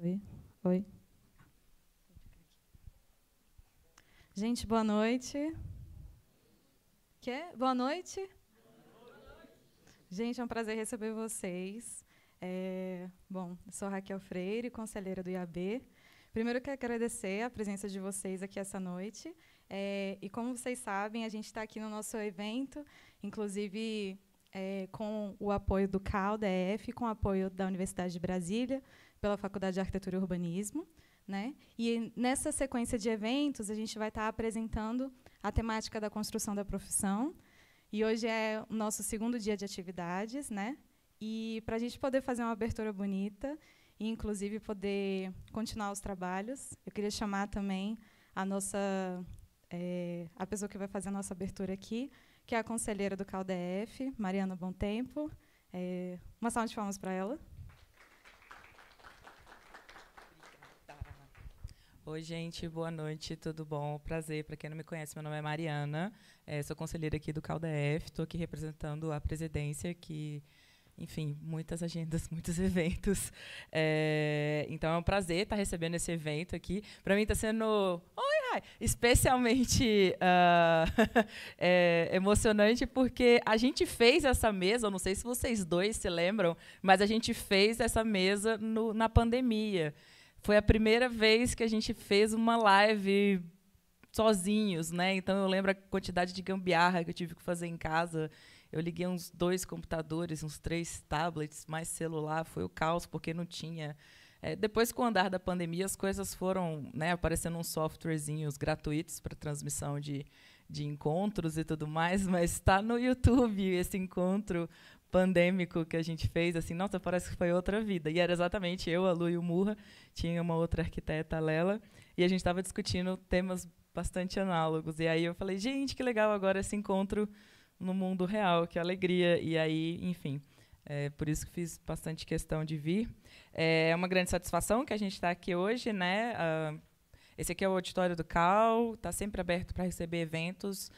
Oi. Oi. Gente, boa noite. Quer? Boa noite? Gente, é um prazer receber vocês. Bom, eu sou Raquel Freire, conselheira do IAB. Primeiro, eu quero agradecer a presença de vocês aqui essa noite. E, como vocês sabem, a gente está aqui no nosso evento, inclusive com o apoio do CAU-DF, com o apoio da Universidade de Brasília, pela Faculdade de Arquitetura e Urbanismo. Né? E, nessa sequência de eventos, a gente vai estar apresentando a temática da construção da profissão. E hoje é o nosso segundo dia de atividades, né? E para a gente poder fazer uma abertura bonita e, inclusive, poder continuar os trabalhos, eu queria chamar também a pessoa que vai fazer a nossa abertura aqui, que é a conselheira do CAU-DF, Mariana Bom Tempo. Uma salva de palmas para ela. Oi, gente, boa noite, tudo bom? Prazer, para quem não me conhece, meu nome é Mariana, sou conselheira aqui do CAU-DF, estou aqui representando a presidência, que, enfim, muitas agendas, muitos eventos. Então, é um prazer estar recebendo esse evento aqui. Para mim está sendo... Oi, Rai! Especialmente emocionante, porque a gente fez essa mesa, eu não sei se vocês dois se lembram, mas a gente fez essa mesa na pandemia. Foi a primeira vez que a gente fez uma live sozinhos, né? Então eu lembro a quantidade de gambiarra que eu tive que fazer em casa. Eu liguei uns 2 computadores, uns 3 tablets, mais celular, foi o caos, porque não tinha. Depois, com o andar da pandemia, as coisas foram, né, aparecendo uns softwarezinhos gratuitos para transmissão de encontros e tudo mais, mas está no YouTube esse encontro pandêmico que a gente fez, assim, nossa, parece que foi outra vida. E era exatamente eu, a Lu e o Murra, tinha uma outra arquiteta, a Lela, e a gente estava discutindo temas bastante análogos. E aí eu falei, gente, que legal agora esse encontro no mundo real, que alegria. E aí, enfim, por isso que fiz bastante questão de vir. É uma grande satisfação que a gente está aqui hoje, né? Esse aqui é o auditório do CAU, está sempre aberto para receber eventos.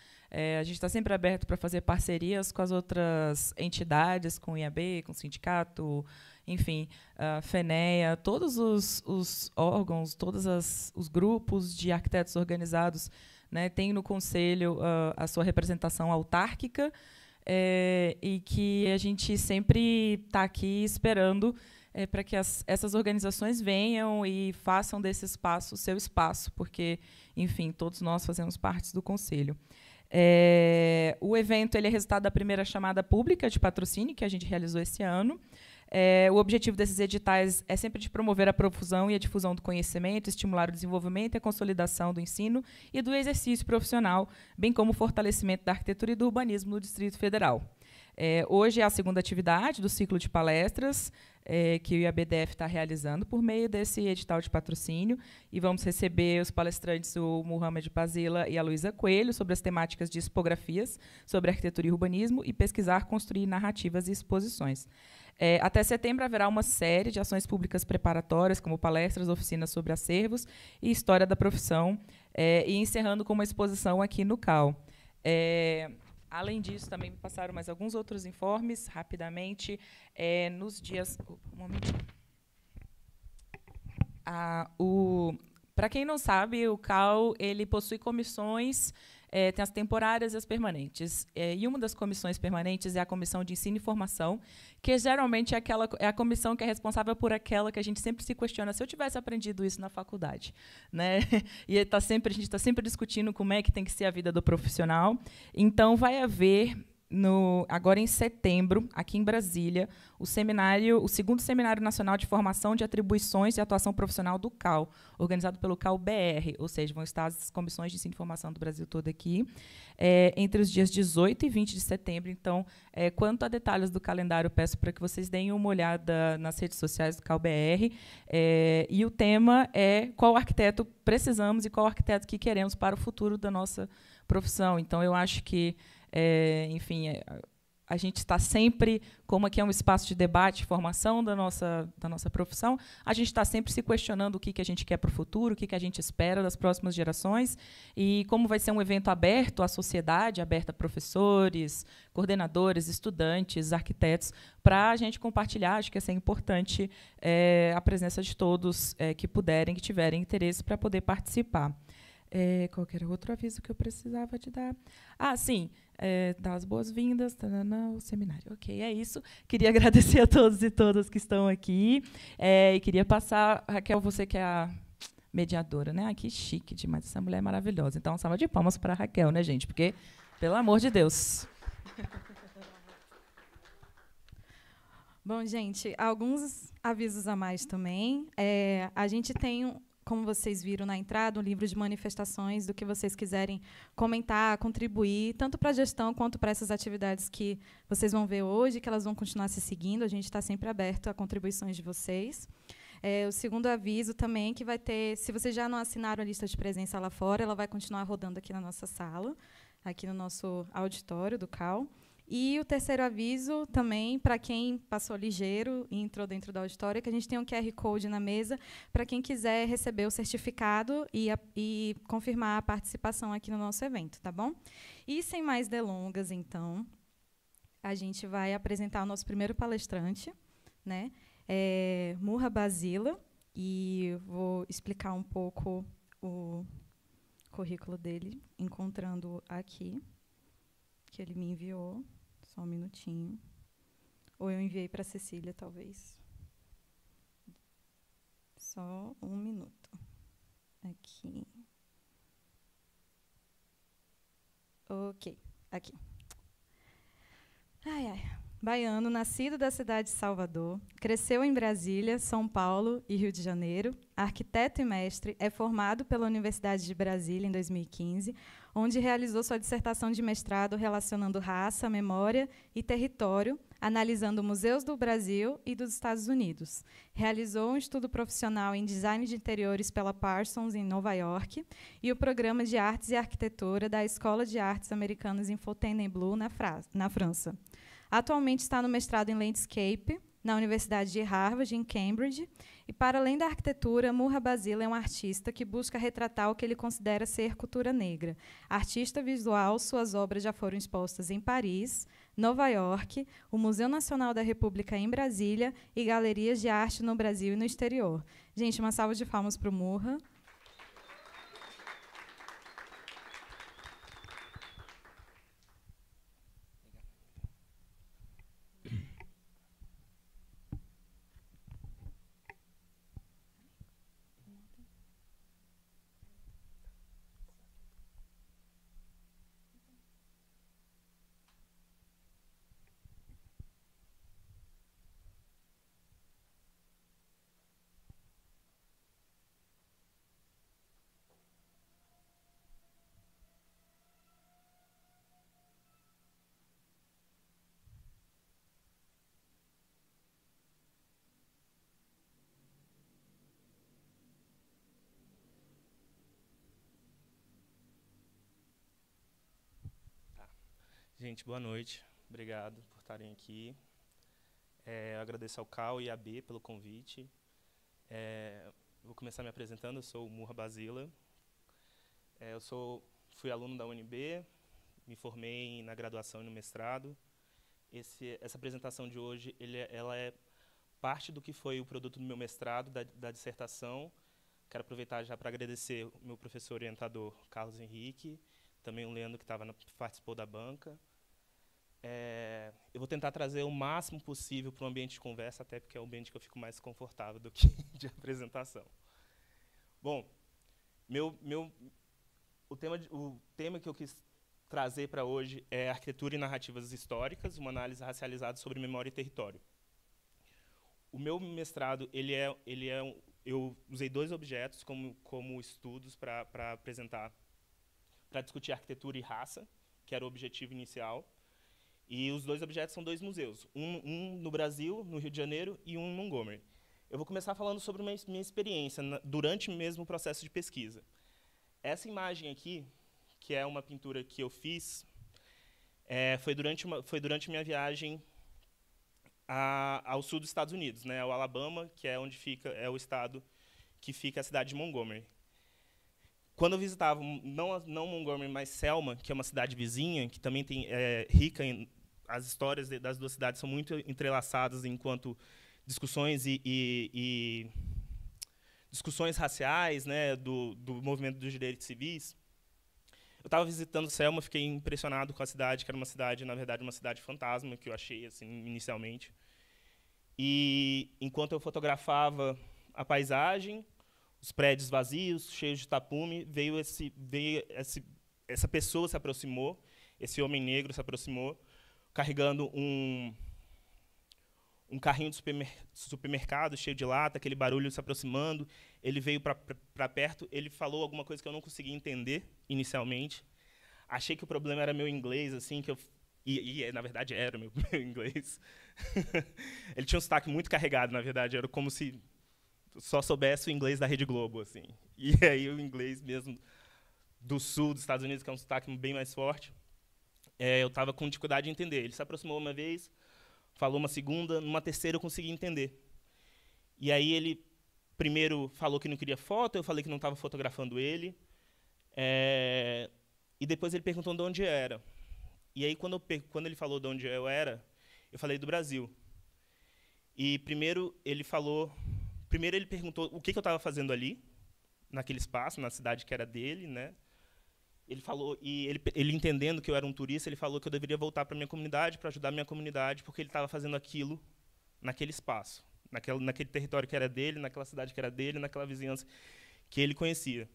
A gente está sempre aberto para fazer parcerias com as outras entidades, com o IAB, com o sindicato, enfim, a FENEA, todos os órgãos, todos os grupos de arquitetos organizados, né, têm no Conselho a sua representação autárquica, e que a gente sempre está aqui esperando para que essas organizações venham e façam desse espaço o seu espaço, porque, enfim, todos nós fazemos parte do Conselho. O evento ele é resultado da primeira chamada pública de patrocínio que a gente realizou esse ano. O objetivo desses editais é sempre de promover a profusão e a difusão do conhecimento, estimular o desenvolvimento e a consolidação do ensino e do exercício profissional, bem como o fortalecimento da arquitetura e do urbanismo no Distrito Federal. Hoje é a segunda atividade do ciclo de palestras que o IAB-DF está realizando por meio desse edital de patrocínio, e vamos receber os palestrantes, o Mohamed Pazila e a Luísa Coelho, sobre as temáticas de expografias sobre arquitetura e urbanismo e pesquisar, construir narrativas e exposições. Até setembro haverá uma série de ações públicas preparatórias, como palestras, oficinas sobre acervos e história da profissão, e encerrando com uma exposição aqui no CAU. Além disso, também me passaram mais alguns outros informes, rapidamente, nos dias... Um momentinho. Para quem não sabe, o CAU ele possui comissões, tem as temporárias e as permanentes. E uma das comissões permanentes é a Comissão de Ensino e Formação, que geralmente é a comissão que é responsável por aquela que a gente sempre se questiona se eu tivesse aprendido isso na faculdade, né? E a gente está sempre discutindo como é que tem que ser a vida do profissional. Então, vai haver, agora em setembro, aqui em Brasília, o segundo Seminário Nacional de Formação de Atribuições e Atuação Profissional do CAU, organizado pelo CAU-BR, ou seja, vão estar as comissões de ensino e formação do Brasil todo aqui, entre os dias 18 e 20 de setembro. Então, quanto a detalhes do calendário, peço para que vocês deem uma olhada nas redes sociais do CAU-BR, e o tema é qual arquiteto precisamos e qual arquiteto que queremos para o futuro da nossa profissão. Então, eu acho que, enfim, a gente está sempre, como aqui é um espaço de debate, formação da nossa profissão, a gente está sempre se questionando o que a gente quer para o futuro, o que a gente espera das próximas gerações, e como vai ser um evento aberto à sociedade, aberto a professores, coordenadores, estudantes, arquitetos, para a gente compartilhar. Acho que é importante a presença de todos que puderem, que tiverem interesse para poder participar. Qual era o outro aviso que eu precisava te dar? Sim, dar as boas-vindas ao seminário. Ok, é isso. Queria agradecer a todos e todas que estão aqui. E queria passar, Raquel, você que é a mediadora, né? Que chique demais, essa mulher é maravilhosa. Então, salva de palmas para a Raquel, né, gente? Porque, pelo amor de Deus. Bom, gente, alguns avisos a mais também. A gente tem, como vocês viram na entrada, um livro de manifestações do que vocês quiserem comentar, contribuir, tanto para a gestão quanto para essas atividades que vocês vão ver hoje, que elas vão continuar se seguindo. A gente está sempre aberto a contribuições de vocês. O segundo aviso também que vai ter, se vocês já não assinaram a lista de presença lá fora, ela vai continuar rodando aqui na nossa sala, aqui no nosso auditório do CAL. E o terceiro aviso, também, para quem passou ligeiro e entrou dentro da auditória, que a gente tem um QR Code na mesa para quem quiser receber o certificado e confirmar a participação aqui no nosso evento, tá bom? E, sem mais delongas, então, a gente vai apresentar o nosso primeiro palestrante, né? Murra Basila, e vou explicar um pouco o currículo dele, encontrando aqui, que ele me enviou. Só um minutinho. Ou eu enviei para a Cecília, talvez. Só um minuto. Aqui. Ok, aqui. Baiano, nascido da cidade de Salvador, cresceu em Brasília, São Paulo e Rio de Janeiro. Arquiteto e mestre, é formado pela Universidade de Brasília em 2015, onde realizou sua dissertação de mestrado relacionando raça, memória e território, analisando museus do Brasil e dos Estados Unidos. Realizou um estudo profissional em design de interiores pela Parsons, em Nova York, e o programa de artes e arquitetura da Escola de Artes Americanas em Fontainebleau, na França. Atualmente está no mestrado em Landscape, na Universidade de Harvard, em Cambridge, e, para além da arquitetura, Murra Basila é um artista que busca retratar o que ele considera ser cultura negra. Artista visual, suas obras já foram expostas em Paris, Nova York, o Museu Nacional da República em Brasília e galerias de arte no Brasil e no exterior. Gente, uma salva de palmas para o Murra. Gente, boa noite. Obrigado por estarem aqui. Eu agradeço ao CAL e à B pelo convite. Vou começar me apresentando. Eu sou o Murra Basila. Fui aluno da UNB, me formei na graduação e no mestrado. Essa apresentação de hoje ela é parte do que foi o produto do meu mestrado, da dissertação. Quero aproveitar já para agradecer o meu professor orientador, Carlos Henrique, também o Leandro, que participou da banca. Eu vou tentar trazer o máximo possível para o ambiente de conversa, até porque é o ambiente que eu fico mais confortável do que de apresentação. Bom, o tema que eu quis trazer para hoje é arquitetura e narrativas históricas, uma análise racializada sobre memória e território. O meu mestrado, eu usei 2 objetos como estudos para discutir arquitetura e raça, que era o objetivo inicial. E os 2 objetos são 2 museus, um no Brasil, no Rio de Janeiro, e um em Montgomery. Eu vou começar falando sobre minha experiência durante mesmo o processo de pesquisa. Essa imagem aqui, que é uma pintura que eu fiz, Foi durante minha viagem ao sul dos Estados Unidos, né, ao Alabama, que é onde fica, é o estado que fica a cidade de Montgomery. Quando eu visitava, não Montgomery, mas Selma, que é uma cidade vizinha, que também rica em... As histórias das duas cidades são muito entrelaçadas enquanto discussões e discussões raciais, né, do movimento dos direitos civis. Eu estava visitando Selma, fiquei impressionado com a cidade, que era uma cidade, na verdade, uma cidade fantasma, que eu achei assim, inicialmente. E, enquanto eu fotografava a paisagem, os prédios vazios, cheios de tapume, essa pessoa se aproximou, esse homem negro se aproximou, carregando um carrinho de supermercado cheio de lata, aquele barulho se aproximando. Ele veio para perto, ele falou alguma coisa que eu não conseguia entender inicialmente. Achei que o problema era meu inglês, assim, e na verdade era meu inglês. Ele tinha um sotaque muito carregado, na verdade, era como se só soubesse o inglês da Rede Globo, assim. E aí o inglês mesmo do sul dos Estados Unidos, que é um sotaque bem mais forte, eu estava com dificuldade de entender. Ele se aproximou uma vez, falou uma segunda, numa terceira eu consegui entender. E aí ele primeiro falou que não queria foto, eu falei que não estava fotografando ele. E depois ele perguntou de onde era. E aí quando ele falou de onde eu era, eu falei do Brasil. E primeiro ele perguntou o que eu estava fazendo ali, naquele espaço, na cidade que era dele, né? Ele falou, e ele entendendo que eu era um turista, ele falou que eu deveria voltar para a minha comunidade, para ajudar a minha comunidade, porque ele estava fazendo aquilo naquele espaço, naquele território que era dele, naquela cidade que era dele, naquela vizinhança que ele conhecia.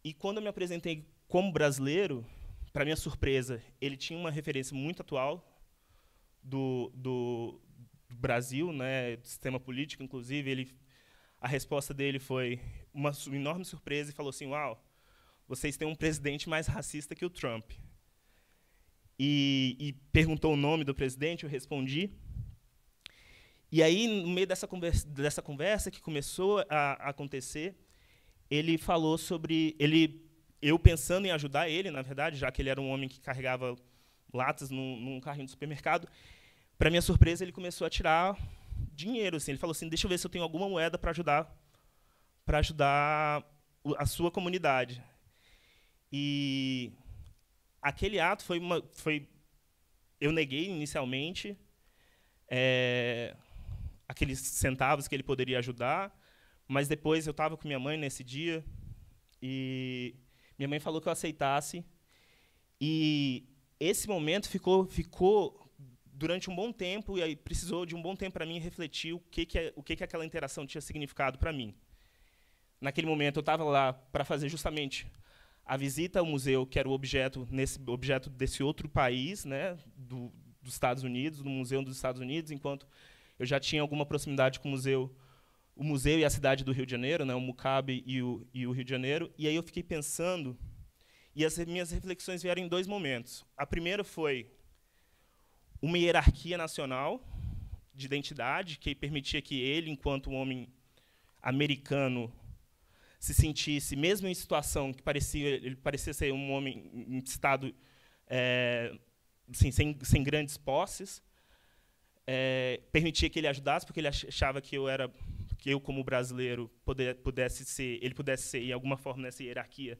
E quando eu me apresentei como brasileiro, para minha surpresa, ele tinha uma referência muito atual do Brasil, né, do sistema político, inclusive. A resposta dele foi uma enorme surpresa e falou assim: uau, vocês têm um presidente mais racista que o Trump. E perguntou o nome do presidente, eu respondi. E aí, no meio dessa conversa que começou a acontecer, ele falou sobre... eu pensando em ajudar ele, na verdade, já que ele era um homem que carregava latas num carrinho de supermercado, para minha surpresa, ele começou a tirar dinheiro. Assim. Ele falou assim, deixa eu ver se eu tenho alguma moeda para ajudar a sua comunidade. E aquele ato eu neguei inicialmente aqueles centavos que ele poderia ajudar, mas depois eu estava com minha mãe nesse dia e minha mãe falou que eu aceitasse. E esse momento ficou durante um bom tempo, e aí precisou de um bom tempo para mim refletir o que aquela interação tinha significado para mim. Naquele momento eu estava lá para fazer justamente a visita ao museu, que era o objeto desse outro país, né, dos Estados Unidos, do Museu dos Estados Unidos, enquanto eu já tinha alguma proximidade com o museu e a cidade do Rio de Janeiro, né, o MUCAB e o Rio de Janeiro. E aí eu fiquei pensando, e as minhas reflexões vieram em dois momentos. A primeira foi uma hierarquia nacional de identidade que permitia que ele, enquanto um homem americano, se sentisse, mesmo em situação que ele parecia ser um homem em estado assim, sem grandes posses, permitia que ele ajudasse, porque ele achava que eu como brasileiro pudesse ser em alguma forma nessa hierarquia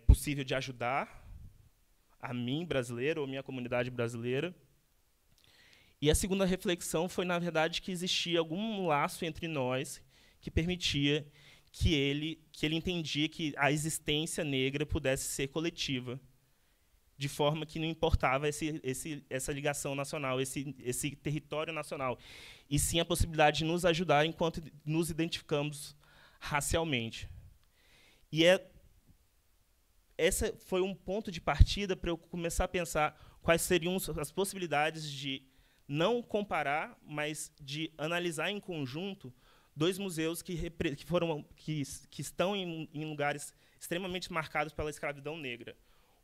possível de ajudar a mim, brasileiro, ou a minha comunidade brasileira. E a segunda reflexão foi, na verdade, que existia algum laço entre nós que permitia que ele entendia que a existência negra pudesse ser coletiva, de forma que não importava essa ligação nacional, esse território nacional, e sim a possibilidade de nos ajudar enquanto nos identificamos racialmente. E esse foi um ponto de partida para eu começar a pensar quais seriam as possibilidades de não comparar, mas de analisar em conjunto dois museus que estão em lugares extremamente marcados pela escravidão negra.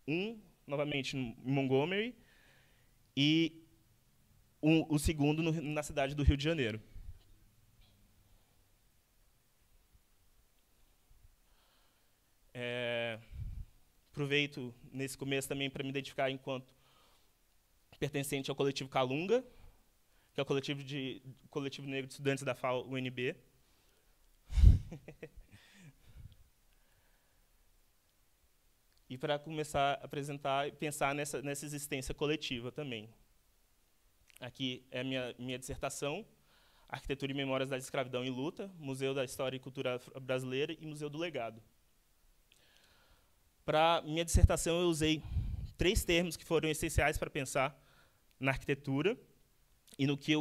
Um, novamente, em Montgomery, e o segundo na cidade do Rio de Janeiro. Aproveito nesse começo também para me identificar enquanto pertencente ao coletivo Calunga, que é o coletivo negro de estudantes da FAO-UNB. E para começar a apresentar e pensar nessa existência coletiva também. Aqui é a minha dissertação, Arquitetura e Memórias da Escravidão e Luta, Museu da História e Cultura Brasileira e Museu do Legado. Para minha dissertação, eu usei 3 termos que foram essenciais para pensar na arquitetura e no que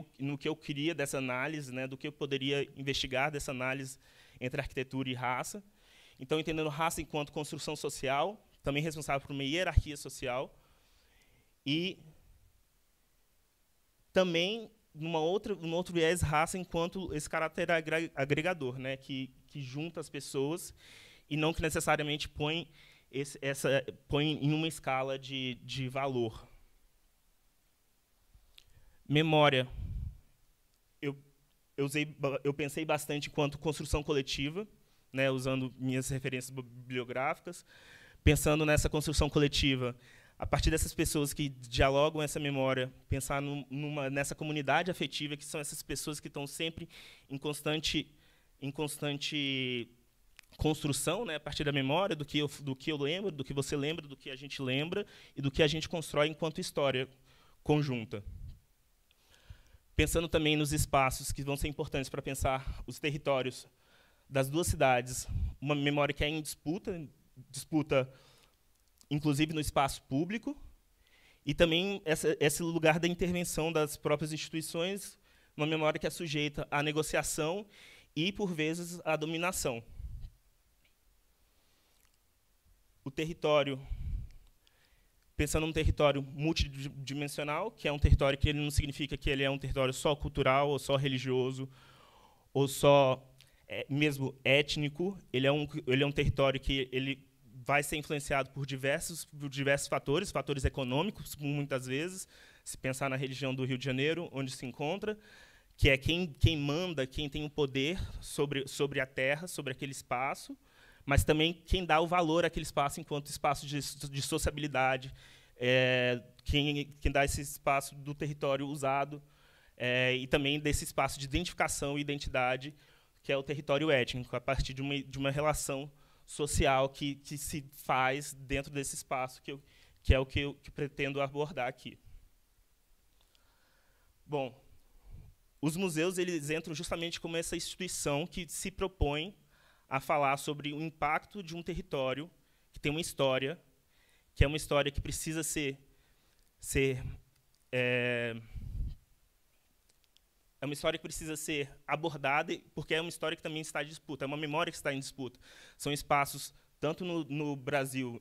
eu queria dessa análise, né, do que eu poderia investigar dessa análise entre arquitetura e raça. Então, entendendo raça enquanto construção social, também responsável por uma hierarquia social, e também num outro viés, raça enquanto esse caráter agregador, né, que junta as pessoas e não que necessariamente põe em uma escala de valor. Memória. Eu pensei bastante enquanto construção coletiva, né, usando minhas referências bibliográficas, pensando nessa construção coletiva, a partir dessas pessoas que dialogam essa memória, pensar nessa comunidade afetiva, que são essas pessoas que estão sempre em constante construção, né, a partir da memória, do que eu lembro, do que você lembra, do que a gente lembra, e do que a gente constrói enquanto história conjunta. Pensando também nos espaços que vão ser importantes para pensar os territórios das 2 cidades, uma memória que é em disputa inclusive no espaço público, e também esse lugar da intervenção das próprias instituições, uma memória que é sujeita à negociação e, por vezes, à dominação. O território, pensando num território multidimensional, que é um território que ele não significa que ele é um território só cultural, ou só religioso, ou só mesmo étnico. Ele é um território que ele vai ser influenciado por diversos fatores econômicos, muitas vezes, se pensar na região do Rio de Janeiro, onde se encontra, que é quem manda, quem tem o poder sobre a terra, sobre aquele espaço, mas também quem dá o valor àquele espaço enquanto espaço de sociabilidade, quem dá esse espaço do território usado, e também desse espaço de identificação e identidade, que é o território étnico, a partir de uma relação social que se faz dentro desse espaço, que é o que eu pretendo abordar aqui. Bom, os museus eles entram justamente como essa instituição que se propõe a falar sobre o impacto de um território que tem uma história, que é uma história que precisa ser uma história que precisa ser abordada, porque é uma história que também está em disputa, é uma memória que está em disputa. São espaços, tanto no Brasil,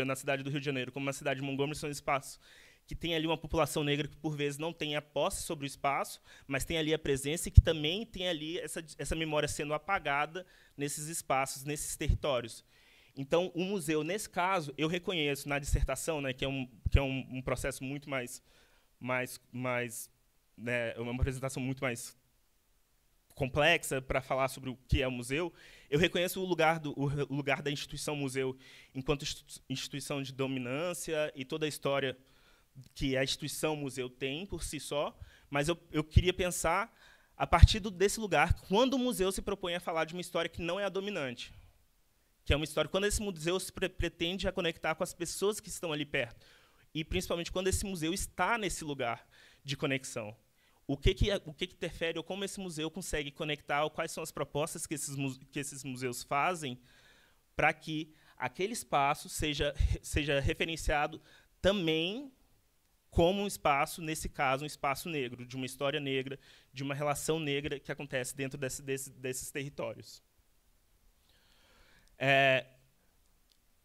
na cidade do Rio de Janeiro, como na cidade de Montgomery, são espaços que tem ali uma população negra que, por vezes, não tem a posse sobre o espaço, mas tem ali a presença e que também tem ali essa memória sendo apagada nesses espaços, nesses territórios. Então, o museu, nesse caso, eu reconheço na dissertação, né, que é um processo muito mais né, uma apresentação muito mais complexa para falar sobre o que é o museu, eu reconheço o lugar da instituição museu enquanto instituição de dominância e toda a história que a instituição museu tem por si só, mas eu queria pensar a partir desse lugar, quando o museu se propõe a falar de uma história que não é a dominante, que é uma história quando esse museu se pretende a conectar com as pessoas que estão ali perto, e principalmente quando esse museu está nesse lugar de conexão. O que interfere, ou como esse museu consegue conectar, ou quais são as propostas que esses museus fazem para que aquele espaço seja referenciado também como um espaço, nesse caso, um espaço negro, de uma história negra, de uma relação negra que acontece dentro desses territórios.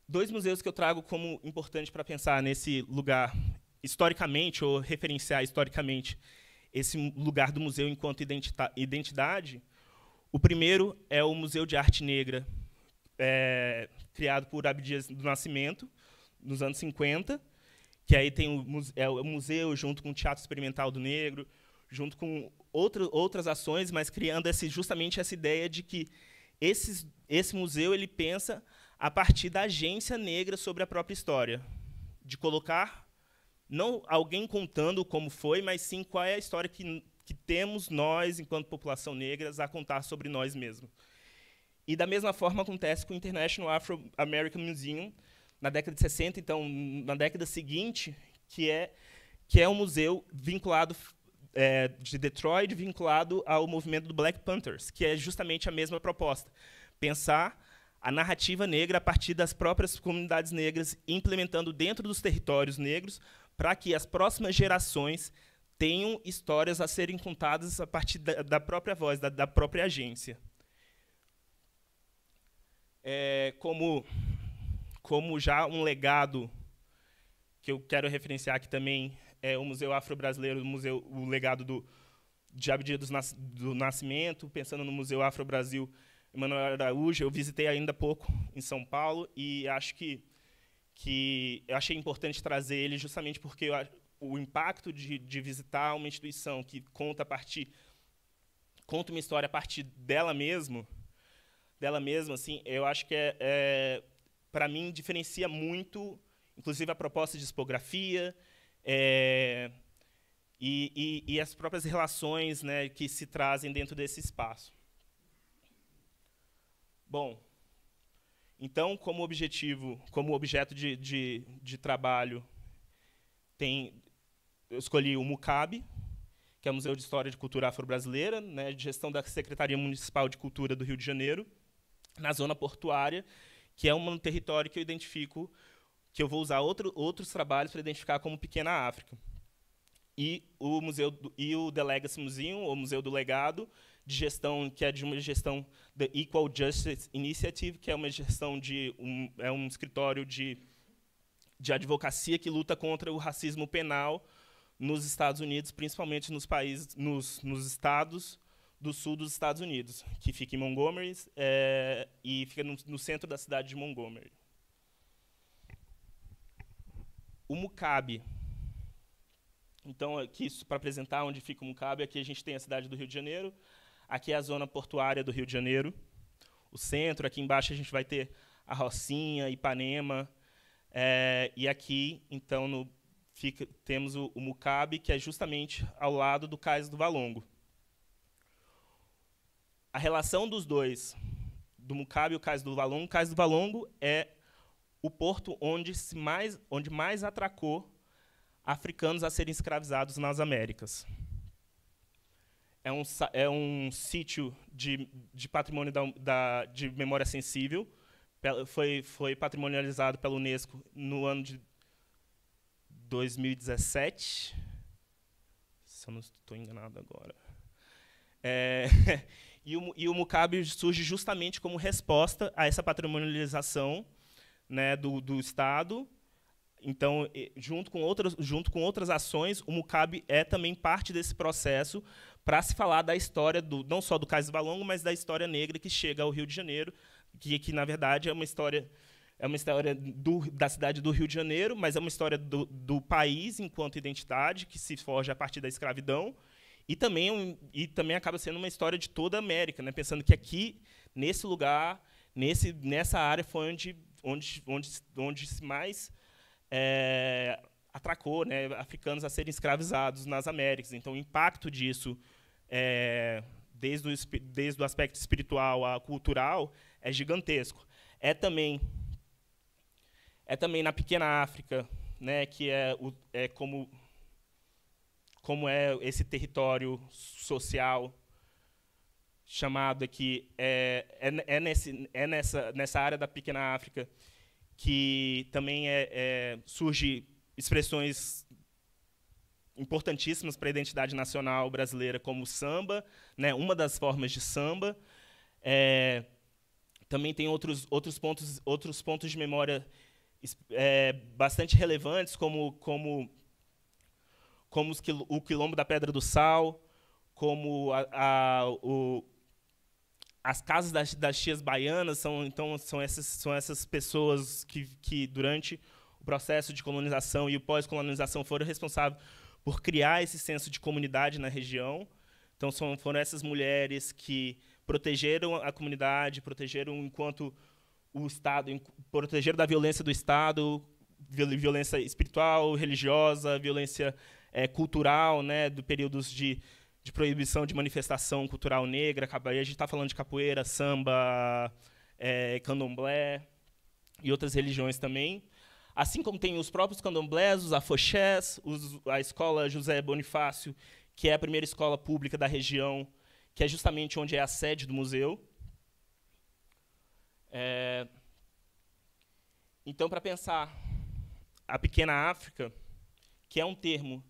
2 museus que eu trago como importante para pensar nesse lugar historicamente, ou referenciar historicamente, esse lugar do museu enquanto identidade. O primeiro é o Museu de Arte Negra, criado por Abdias do Nascimento, nos anos 50, que aí tem o museu junto com o Teatro Experimental do Negro, junto com outras ações, mas criando justamente essa ideia de que esse museu ele pensa a partir da agência negra sobre a própria história, de colocar não alguém contando como foi, mas sim qual é a história que temos nós, enquanto população negra, a contar sobre nós mesmos. E, da mesma forma, acontece com o International Afro-American Museum, na década de 60, então, na década seguinte, que é um museu vinculado de Detroit, vinculado ao movimento do Black Panthers, que é justamente a mesma proposta. Pensar a narrativa negra a partir das próprias comunidades negras, implementando dentro dos territórios negros, para que as próximas gerações tenham histórias a serem contadas a partir da própria voz, da própria agência. Como já um legado que eu quero referenciar aqui também é o Museu Afro-Brasileiro, o legado de Abdias do Nascimento, pensando no Museu Afro-Brasil Emanuel Araújo. Eu visitei ainda há pouco em São Paulo e acho que eu achei importante trazer ele justamente porque o impacto de visitar uma instituição que conta uma história a partir dela mesma, assim, eu acho que para mim diferencia muito, inclusive a proposta de expografia e as próprias relações, né, que se trazem dentro desse espaço. Bom, então, como objeto de trabalho, eu escolhi o MUCAB, que é o Museu de História de Cultura Afro-Brasileira, né, de gestão da Secretaria Municipal de Cultura do Rio de Janeiro, na zona portuária, que é um território que eu identifico, que eu vou usar outros trabalhos para identificar como Pequena África. E o The Legacy Museum, o Museu do Legado, de gestão, que é de uma gestão da Equal Justice Initiative, que é uma gestão um escritório de advocacia que luta contra o racismo penal nos Estados Unidos, principalmente nos estados do sul dos Estados Unidos, que fica em Montgomery e fica no centro da cidade de Montgomery. O MUCAB. Então, aqui, para apresentar onde fica o MUCAB, aqui a gente tem a cidade do Rio de Janeiro, aqui é a zona portuária do Rio de Janeiro, o centro, aqui embaixo a gente vai ter a Rocinha, Ipanema, e aqui, então, temos o MUCAB, que é justamente ao lado do Cais do Valongo. A relação dos dois, do MUCAB e o Cais do Valongo é o porto onde mais atracou africanos a serem escravizados nas Américas. É um sítio de patrimônio de memória sensível, foi patrimonializado pela Unesco no ano de 2017, se eu não estou enganado agora. E o MUCAB surge justamente como resposta a essa patrimonialização, né, do Estado. Então, junto com outras ações, o MUCAB é também parte desse processo para se falar da história, não só do Cais do Valongo, mas da história negra que chega ao Rio de Janeiro, que na verdade, é uma história da cidade do Rio de Janeiro, mas é uma história do país enquanto identidade, que se forja a partir da escravidão, e também acaba sendo uma história de toda a América, né? Pensando que aqui, nesse lugar, nessa área, foi onde se mais atracou, né, africanos a serem escravizados nas Américas. Então, o impacto disso, desde o aspecto espiritual a cultural, é gigantesco. É também na Pequena África, né, que como é esse território social chamado aqui, nessa área da Pequena África que também surge expressões importantíssimas para a identidade nacional brasileira, como o samba, né, uma das formas de samba. Também tem outros pontos de memória bastante relevantes, como o Quilombo da Pedra do Sal, como as casas das tias baianas, são essas pessoas que durante o processo de colonização e o pós-colonização foram responsáveis por criar esse senso de comunidade na região. Então, foram essas mulheres que protegeram a comunidade, protegeram enquanto o Estado, protegeram da violência do Estado, violência espiritual, religiosa, violência cultural, né, do períodos de proibição de manifestação cultural negra. A gente está falando de capoeira, samba, candomblé e outras religiões também. Assim como tem os próprios candomblés, os afoxés, a escola José Bonifácio, que é a primeira escola pública da região, que é justamente onde é a sede do museu. Então, para pensar a Pequena África, que é um termo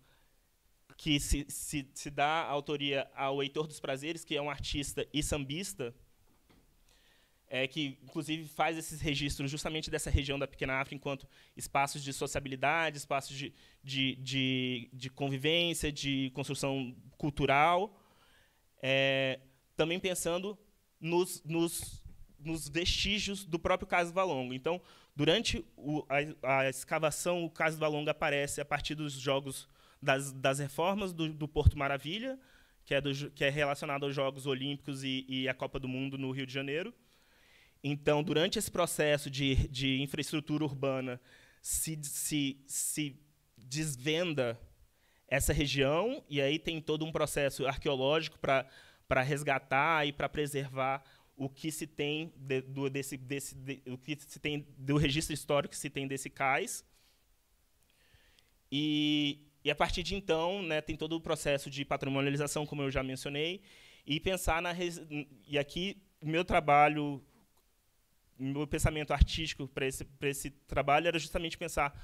que se dá a autoria ao Heitor dos Prazeres, que é um artista e sambista, que, inclusive, faz esses registros justamente dessa região da Pequena África enquanto espaços de sociabilidade, espaços de convivência, de construção cultural, também pensando nos vestígios do próprio Cais do Valongo. Então, durante a escavação, o Cais do Valongo aparece a partir dos jogos das reformas do Porto Maravilha, que é relacionado aos Jogos Olímpicos e à Copa do Mundo no Rio de Janeiro. Então, durante esse processo de infraestrutura urbana, se desvenda essa região, e aí tem todo um processo arqueológico para resgatar e para preservar o que se tem do registro histórico que se tem desse cais. E a partir de então, né, tem todo o processo de patrimonialização, como eu já mencionei, e pensar e aqui o meu trabalho, o meu pensamento artístico para esse trabalho era justamente pensar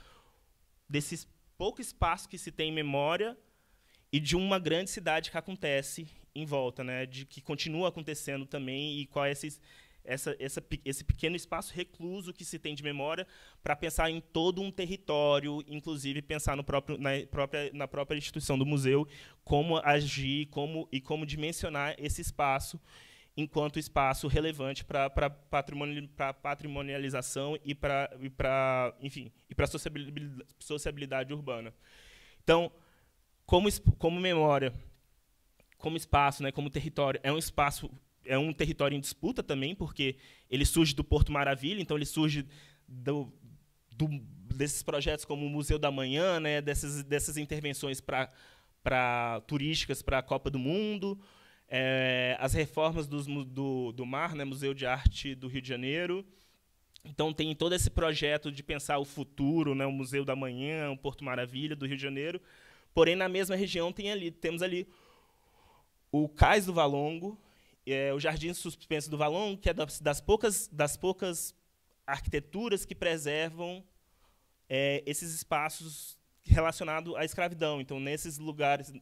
desse pouco espaço que se tem em memória e de uma grande cidade que acontece em volta, né, que continua acontecendo também, e qual é esse pequeno espaço recluso que se tem de memória, para pensar em todo um território, inclusive pensar na própria instituição do museu, como agir, como dimensionar esse espaço enquanto espaço relevante para patrimonialização e para sociabilidade urbana. Então, como memória, como espaço, né, como território, é um território em disputa também, porque ele surge do Porto Maravilha, então ele surge desses projetos como o Museu da Manhã, né, dessas intervenções turísticas para a Copa do Mundo, as reformas do Mar, né, Museu de Arte do Rio de Janeiro. Então, tem todo esse projeto de pensar o futuro, né, o Museu da Manhã, o Porto Maravilha do Rio de Janeiro. Porém, na mesma região temos ali o Cais do Valongo, o Jardim Suspenso do Valongo, que é das poucas arquiteturas que preservam esses espaços relacionados à escravidão. Então, nesses lugares,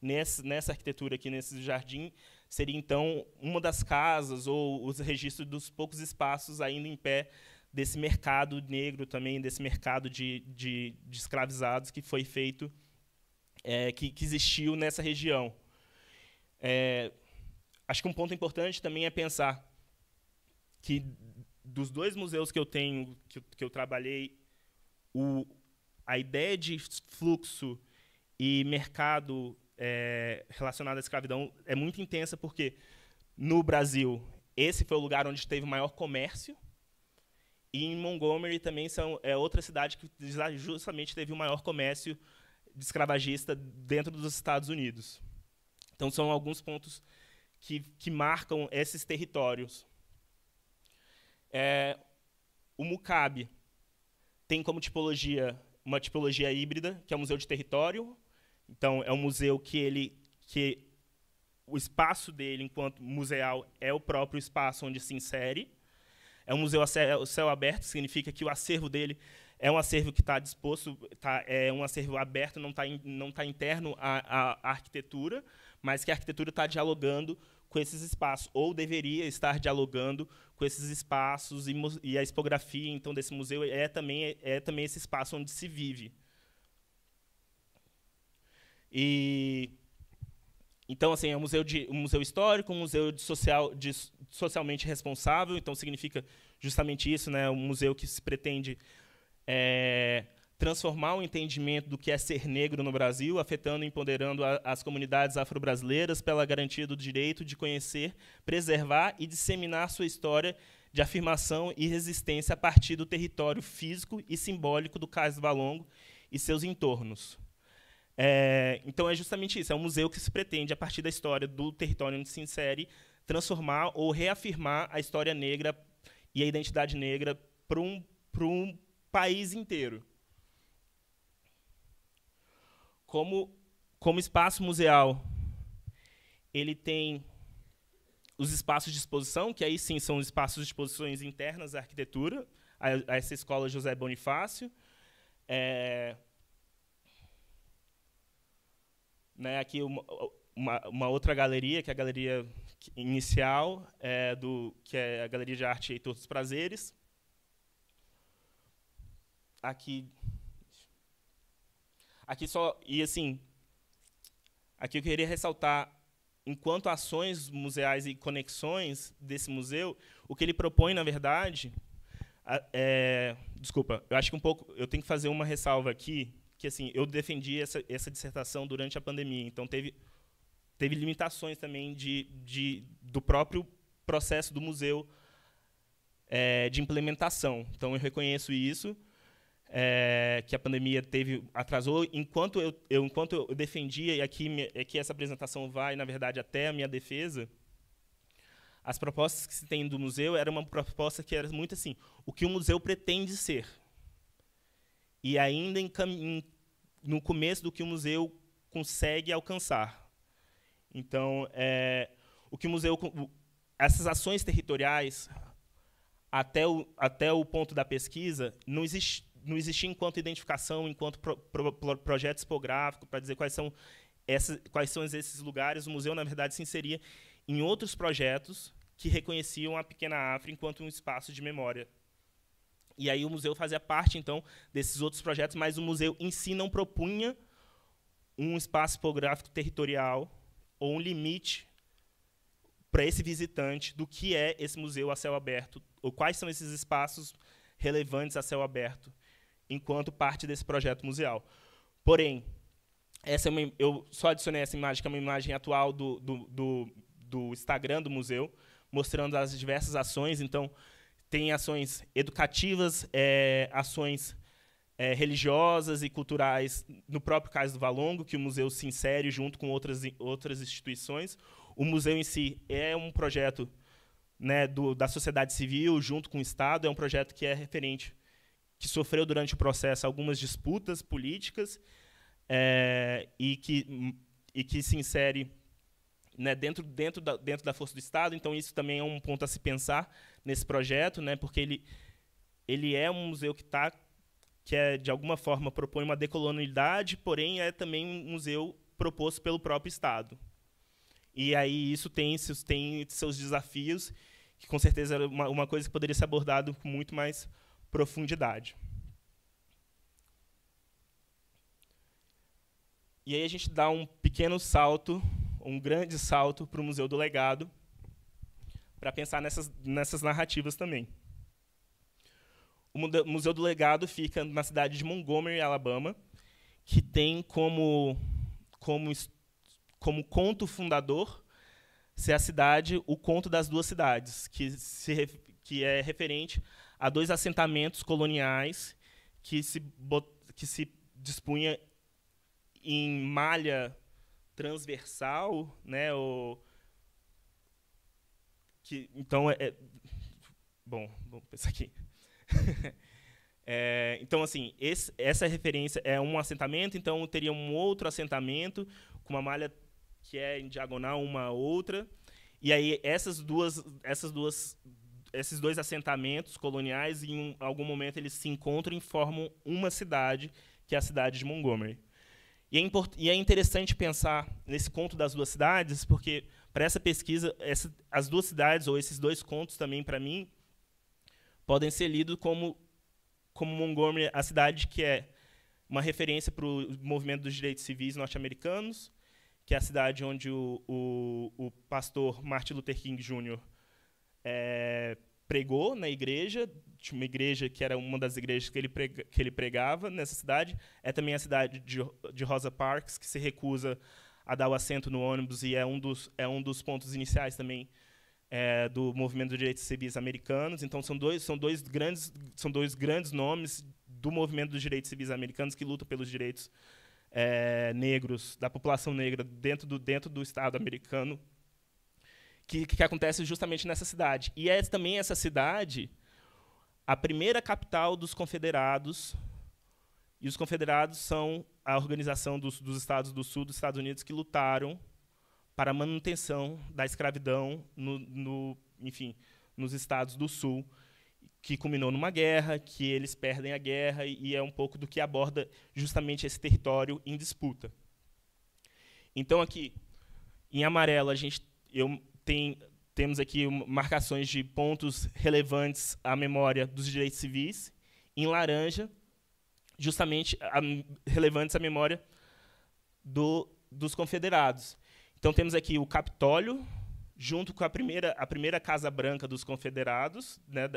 nessa arquitetura aqui, nesse jardim, seria, então, uma das casas ou os registros dos poucos espaços ainda em pé desse mercado negro também, desse mercado de escravizados que foi feito, que existiu nessa região. Acho que um ponto importante também é pensar que, dos dois museus que eu tenho, que eu trabalhei, a ideia de fluxo e mercado relacionado à escravidão é muito intensa, porque, no Brasil, esse foi o lugar onde teve o maior comércio, e em Montgomery também é outra cidade que justamente teve o maior comércio de escravagista dentro dos Estados Unidos. Então, são alguns pontos que marcam esses territórios. O MUCAB tem como tipologia uma tipologia híbrida, que é o museu de território. Então, é um museu que o espaço dele, enquanto museal, é o próprio espaço onde se insere. É um museu a céu aberto, significa que o acervo dele é um acervo que está disposto, é um acervo aberto, não está interno à arquitetura, mas que a arquitetura está dialogando com esses espaços, ou deveria estar dialogando com esses espaços, e a expografia, então, desse museu é também esse espaço onde se vive. Então, assim, é um museu histórico, um museu socialmente responsável, então significa justamente isso, né? Um museu que se pretende transformar o entendimento do que é ser negro no Brasil, afetando e empoderando as comunidades afro-brasileiras pela garantia do direito de conhecer, preservar e disseminar sua história de afirmação e resistência a partir do território físico e simbólico do Cais do Valongo e seus entornos. Então, é justamente isso. É um museu que se pretende, a partir da história do território onde se insere, transformar ou reafirmar a história negra e a identidade negra para um país inteiro. Como espaço museal, ele tem os espaços de exposição, que aí sim são os espaços de exposições internas à arquitetura, a essa escola José Bonifácio. Aqui uma outra galeria, que é a galeria inicial, que é a Galeria de Arte Heitor dos Prazeres. Aqui só, e assim, aqui eu queria ressaltar, enquanto ações museais e conexões desse museu, o que ele propõe, na verdade, desculpa, eu acho que eu tenho que fazer uma ressalva aqui, que assim, eu defendi essa dissertação durante a pandemia, então teve limitações também do próprio processo do museu de implementação. Então, eu reconheço isso, que a pandemia atrasou. Enquanto eu defendia, e aqui essa apresentação vai, na verdade, até a minha defesa, as propostas que se tem do museu era uma proposta que era muito assim, o que o museu pretende ser. E ainda no começo do que o museu consegue alcançar. Então, o que o museu, essas ações territoriais, até o ponto da pesquisa, não existia enquanto identificação, enquanto projeto tipográfico, para dizer quais são esses lugares. O museu, na verdade, se inseria em outros projetos que reconheciam a Pequena África enquanto um espaço de memória. E aí o museu fazia parte, então, desses outros projetos, mas o museu em si não propunha um espaço tipográfico territorial ou um limite para esse visitante do que é esse museu a céu aberto, ou quais são esses espaços relevantes a céu aberto, enquanto parte desse projeto museal. Porém, eu só adicionei essa imagem, que é uma imagem atual do Instagram do museu, mostrando as diversas ações. Então, tem ações educativas, ações religiosas e culturais no próprio Cais do Valongo, que o museu se insere junto com outras instituições. O museu em si é um projeto, né, da sociedade civil junto com o Estado, é um projeto que é referente, que sofreu durante o processo algumas disputas políticas e que se insere, né, dentro da força do Estado. Então, isso também é um ponto a se pensar nesse projeto, né, porque ele é um museu que de alguma forma, propõe uma decolonialidade, porém é também um museu proposto pelo próprio Estado. E aí isso tem seus desafios, que com certeza era uma coisa que poderia ser abordada com muito mais profundidade. E aí a gente dá um pequeno salto, um grande salto para o Museu do Legado, para pensar nessas narrativas também. O Museu do Legado fica na cidade de Montgomery, Alabama, que tem como conto fundador ser a cidade, o Conto das Duas Cidades, que é referente a dois assentamentos coloniais que se dispunha em malha transversal, né, então bom, vamos pensar aqui. Então, assim, essa referência é um assentamento, então teria um outro assentamento com uma malha que é em diagonal uma a outra, e aí esses dois assentamentos coloniais, em algum momento eles se encontram e formam uma cidade, que é a cidade de Montgomery. E é interessante pensar nesse conto das duas cidades, porque para essa pesquisa, as duas cidades, ou esses dois contos também, para mim, podem ser lidos como Montgomery, a cidade que é uma referência para o movimento dos direitos civis norte-americanos, que é a cidade onde o pastor Martin Luther King Jr. Pregou na igreja, uma igreja que era uma das igrejas que ele pregava nessa cidade. É também a cidade de Rosa Parks, que se recusa a dar o assento no ônibus, e é um dos pontos iniciais também do movimento dos direitos civis americanos. Então, são dois grandes nomes do movimento dos direitos civis americanos que lutam pelos direitos negros, da população negra dentro do Estado americano, que acontece justamente nessa cidade. E é também essa cidade a primeira capital dos confederados, e os confederados são a organização dos estados do sul dos Estados Unidos que lutaram para a manutenção da escravidão nos estados do sul, que culminou numa guerra, que eles perdem a guerra, e é um pouco do que aborda justamente esse território em disputa. Então, aqui, em amarelo, temos aqui marcações de pontos relevantes à memória dos direitos civis. Em laranja, justamente relevantes à memória dos confederados. Então, temos aqui o Capitólio, junto com a primeira Casa Branca dos Confederados, né,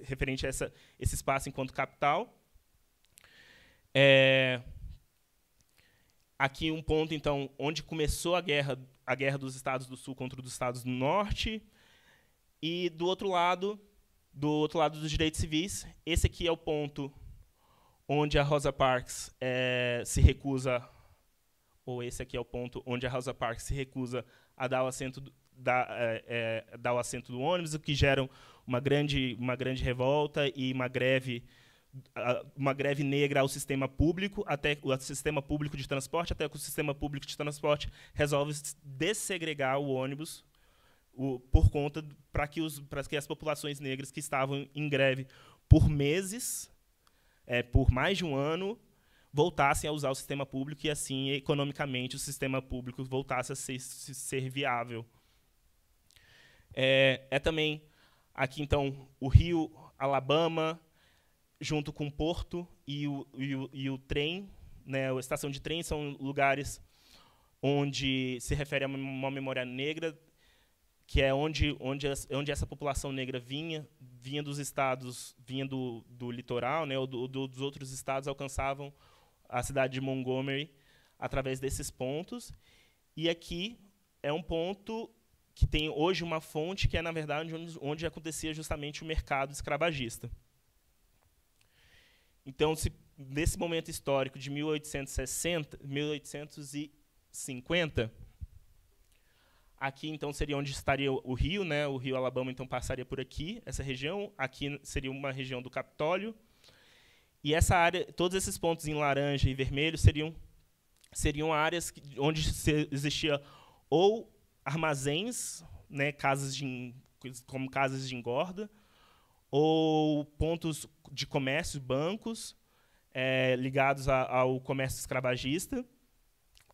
referente a esse espaço enquanto capital. Aqui um ponto, então, onde começou a guerra dos Estados do Sul contra os Estados do Norte. E, do outro lado dos direitos civis, esse aqui é o ponto onde a Rosa Parks se recusa, ou esse aqui é o ponto onde a Rosa Parks se recusa a dar o assento do ônibus, o que gera uma grande revolta e uma greve negra ao sistema público, até o sistema público de transporte, até que o sistema público de transporte resolve dessegregar o ônibus por conta para que as populações negras que estavam em greve por meses, por mais de um ano, voltassem a usar o sistema público e, assim, economicamente, o sistema público voltasse a ser viável. Também aqui, então, o Rio, Alabama, junto com o Porto e o trem, né, a estação de trem, são lugares onde se refere a uma memória negra, que é onde essa população negra vinha dos estados, vinha do litoral, né, ou dos outros estados, alcançavam a cidade de Montgomery através desses pontos. E aqui é um ponto que tem hoje uma fonte que é, na verdade, onde acontecia justamente o mercado escravagista. Então, nesse momento histórico de 1850, aqui, então, seria onde estaria o rio, né? O rio Alabama, então, passaria por aqui, essa região. Aqui seria uma região do Capitólio. E essa área, todos esses pontos em laranja e vermelho seriam áreas onde existia ou armazéns, né, como casas de engorda, ou pontos de comércio, bancos, ligados ao comércio escravagista,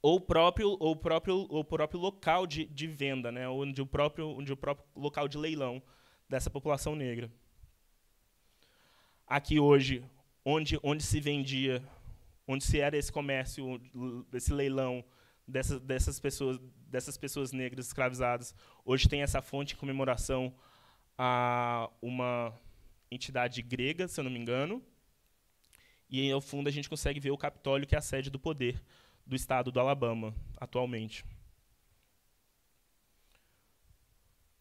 ou o próprio local de venda, né, onde o próprio local de leilão dessa população negra. Aqui hoje, onde se vendia, onde se era esse comércio, esse leilão dessas pessoas negras escravizadas, hoje tem essa fonte em comemoração a uma entidade grega, se eu não me engano, e, ao fundo, a gente consegue ver o Capitólio, que é a sede do poder do estado do Alabama, atualmente.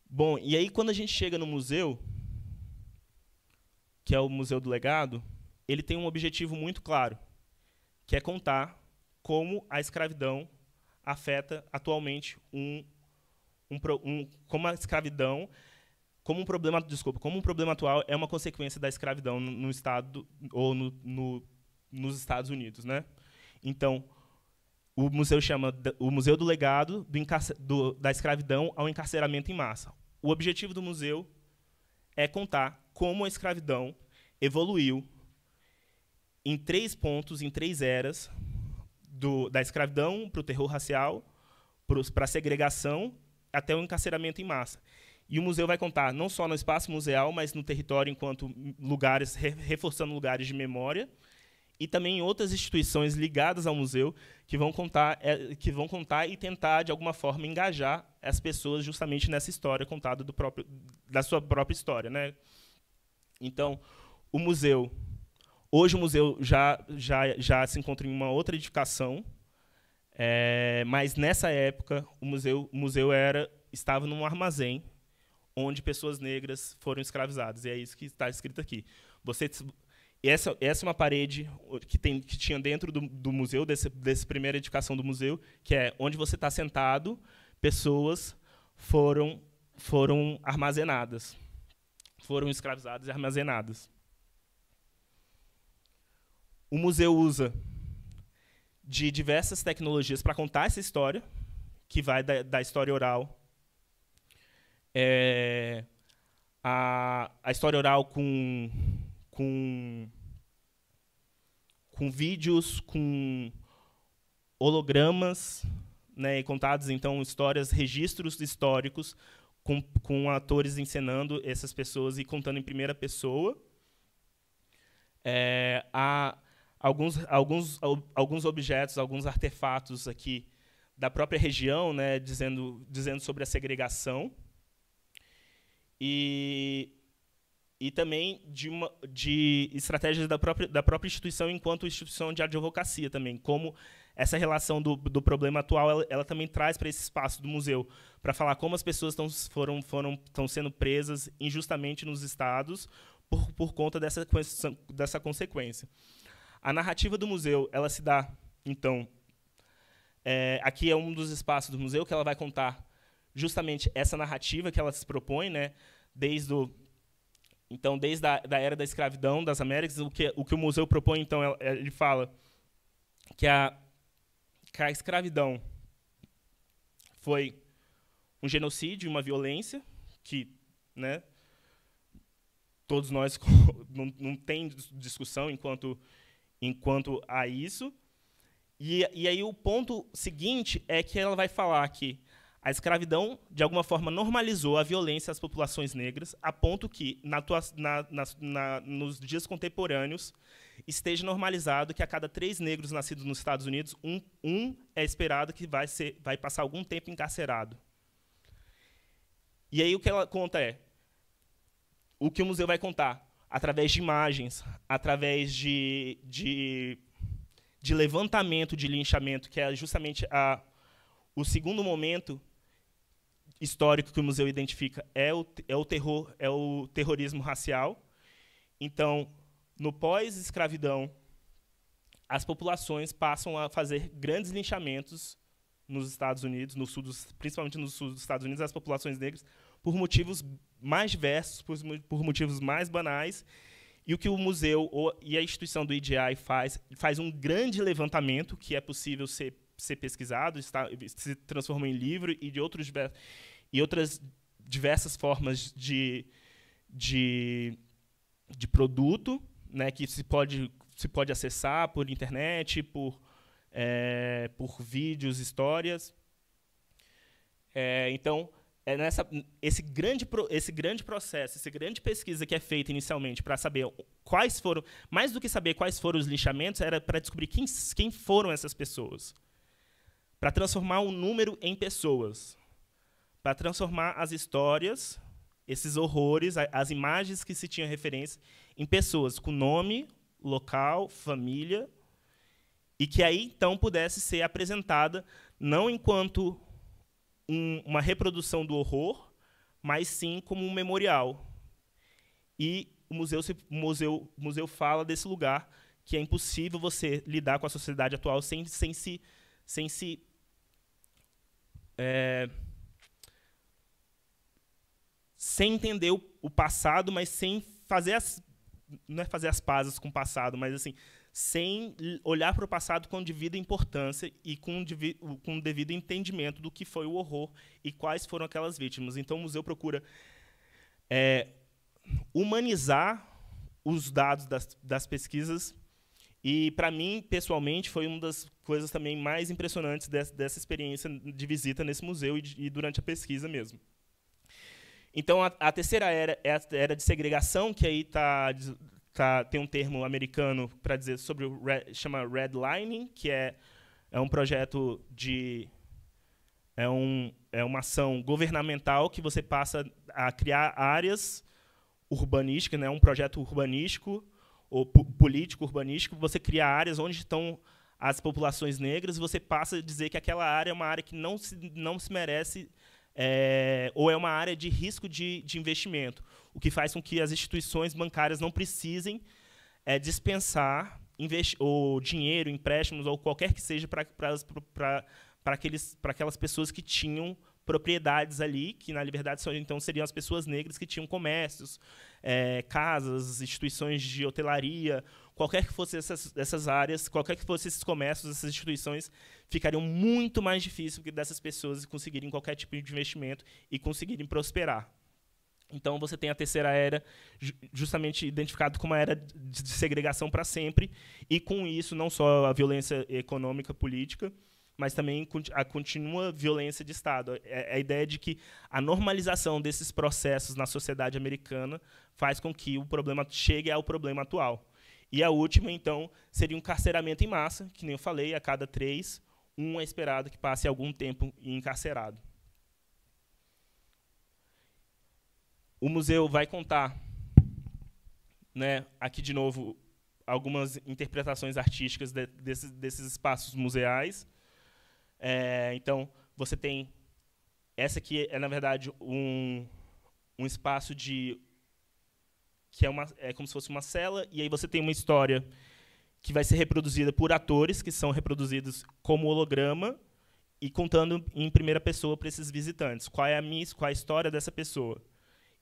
Bom, e aí, quando a gente chega no museu, que é o Museu do Legado, ele tem um objetivo muito claro, que é contar como a escravidão afeta atualmente como a escravidão, como um problema atual é uma consequência da escravidão no estado ou nos Estados Unidos, né? Então, o museu chama o Museu do Legado da escravidão ao encarceramento em massa. O objetivo do museu é contar como a escravidão evoluiu em 3 pontos, em 3 eras, da escravidão para o terror racial, para a segregação, até o encarceramento em massa. E o museu vai contar não só no espaço museal, mas no território enquanto lugares, reforçando lugares de memória, e também em outras instituições ligadas ao museu que vão contar e tentar, de alguma forma, engajar as pessoas justamente nessa história contada da sua própria história, né? Então, hoje o museu já se encontra em uma outra edificação, mas nessa época o museu estava num armazém onde pessoas negras foram escravizadas. E é isso que está escrito aqui. Essa é uma parede que tinha dentro do museu, dessa primeira edificação do museu, que é onde você está sentado, pessoas foram armazenadas, foram escravizadas e armazenadas. O museu usa de diversas tecnologias para contar essa história, que vai da história oral, a história oral com vídeos, com hologramas, né, contados, então, histórias, registros históricos, com atores encenando essas pessoas e contando em primeira pessoa. Há alguns objetos, alguns artefatos aqui da própria região, né, dizendo sobre a segregação. E também de estratégias da própria instituição enquanto instituição de advocacia também, como essa relação do problema atual ela também traz para esse espaço do museu, para falar como as pessoas estão sendo presas injustamente nos estados por conta dessa consequência. A narrativa do museu ela se dá, então, aqui é um dos espaços do museu que ela vai contar justamente essa narrativa que ela se propõe, né, desde a era da escravidão das Américas. O que o museu propõe, então, ele fala que a escravidão foi um genocídio, uma violência que, né, todos nós não tem discussão enquanto a isso. E aí o ponto seguinte é que ela vai falar que a escravidão, de alguma forma, normalizou a violência às populações negras, a ponto que, nos dias contemporâneos, esteja normalizado que a cada 3 negros nascidos nos Estados Unidos, um é esperado que vai passar algum tempo encarcerado. E aí o que ela conta o que o museu vai contar, através de imagens, através de levantamento de linchamento, que é justamente o segundo momento histórico que o museu identifica, é o terrorismo racial. Então, no pós-escravidão, as populações passam a fazer grandes linchamentos nos Estados Unidos, principalmente no sul dos Estados Unidos, as populações negras, por motivos mais diversos, por motivos mais banais. E o que o museu e a instituição do EDI faz um grande levantamento, que é possível ser pesquisado, se transformou em livro, e de outras diversas formas de produto, né, que se pode acessar por internet, por vídeos, histórias. Então, esse grande processo, essa grande pesquisa que é feita inicialmente para saber quais foram, mais do que saber quais foram os linchamentos, era para descobrir quem foram essas pessoas, para transformar o número em pessoas, para transformar as histórias, esses horrores, as imagens que se tinha referência, em pessoas com nome, local, família, e que aí, então, pudesse ser apresentada não enquanto uma reprodução do horror, mas sim como um memorial. E o museu fala desse lugar, que é impossível você lidar com a sociedade atual sem entender o passado, mas sem fazer não é fazer as pazes com o passado, mas assim, sem olhar para o passado com devida importância e com devido entendimento do que foi o horror e quais foram aquelas vítimas. Então, o museu procura humanizar os dados das pesquisas, e, para mim, pessoalmente, foi uma das coisas também mais impressionantes dessa experiência de visita nesse museu e durante a pesquisa mesmo. Então, a terceira era é a era de segregação, que aí tem um termo americano para dizer sobre chama redlining, que é um projeto uma ação governamental que você passa a criar áreas urbanísticas, né, um projeto urbanístico ou político urbanístico. Você cria áreas onde estão as populações negras, e você passa a dizer que aquela área é uma área que não se merece ou é uma área de risco de investimento, o que faz com que as instituições bancárias não precisem dispensar ou dinheiro, empréstimos, ou qualquer que seja para aquelas pessoas que tinham propriedades ali, que, na verdade, então seriam as pessoas negras que tinham comércios, casas, instituições de hotelaria, qualquer que fosse essas áreas, qualquer que fossem esses comércios, essas instituições, ficariam muito mais difícil dessas pessoas conseguirem qualquer tipo de investimento e conseguirem prosperar. Então, você tem a terceira era justamente identificado como uma era de segregação para sempre, e, com isso, não só a violência econômica, política, mas também a contínua violência de Estado. A ideia de que a normalização desses processos na sociedade americana faz com que o problema chegue ao problema atual. E a última, então, seria um carceramento em massa, que nem eu falei, a cada 3, um é esperado que passe algum tempo encarcerado. O museu vai contar, né, aqui, de novo, algumas interpretações artísticas desses espaços museais. Então, você tem... Essa aqui na verdade, um espaço que é como se fosse uma cela, e aí você tem uma história que vai ser reproduzida por atores, que são reproduzidos como holograma, e contando em primeira pessoa para esses visitantes. Qual é a história dessa pessoa?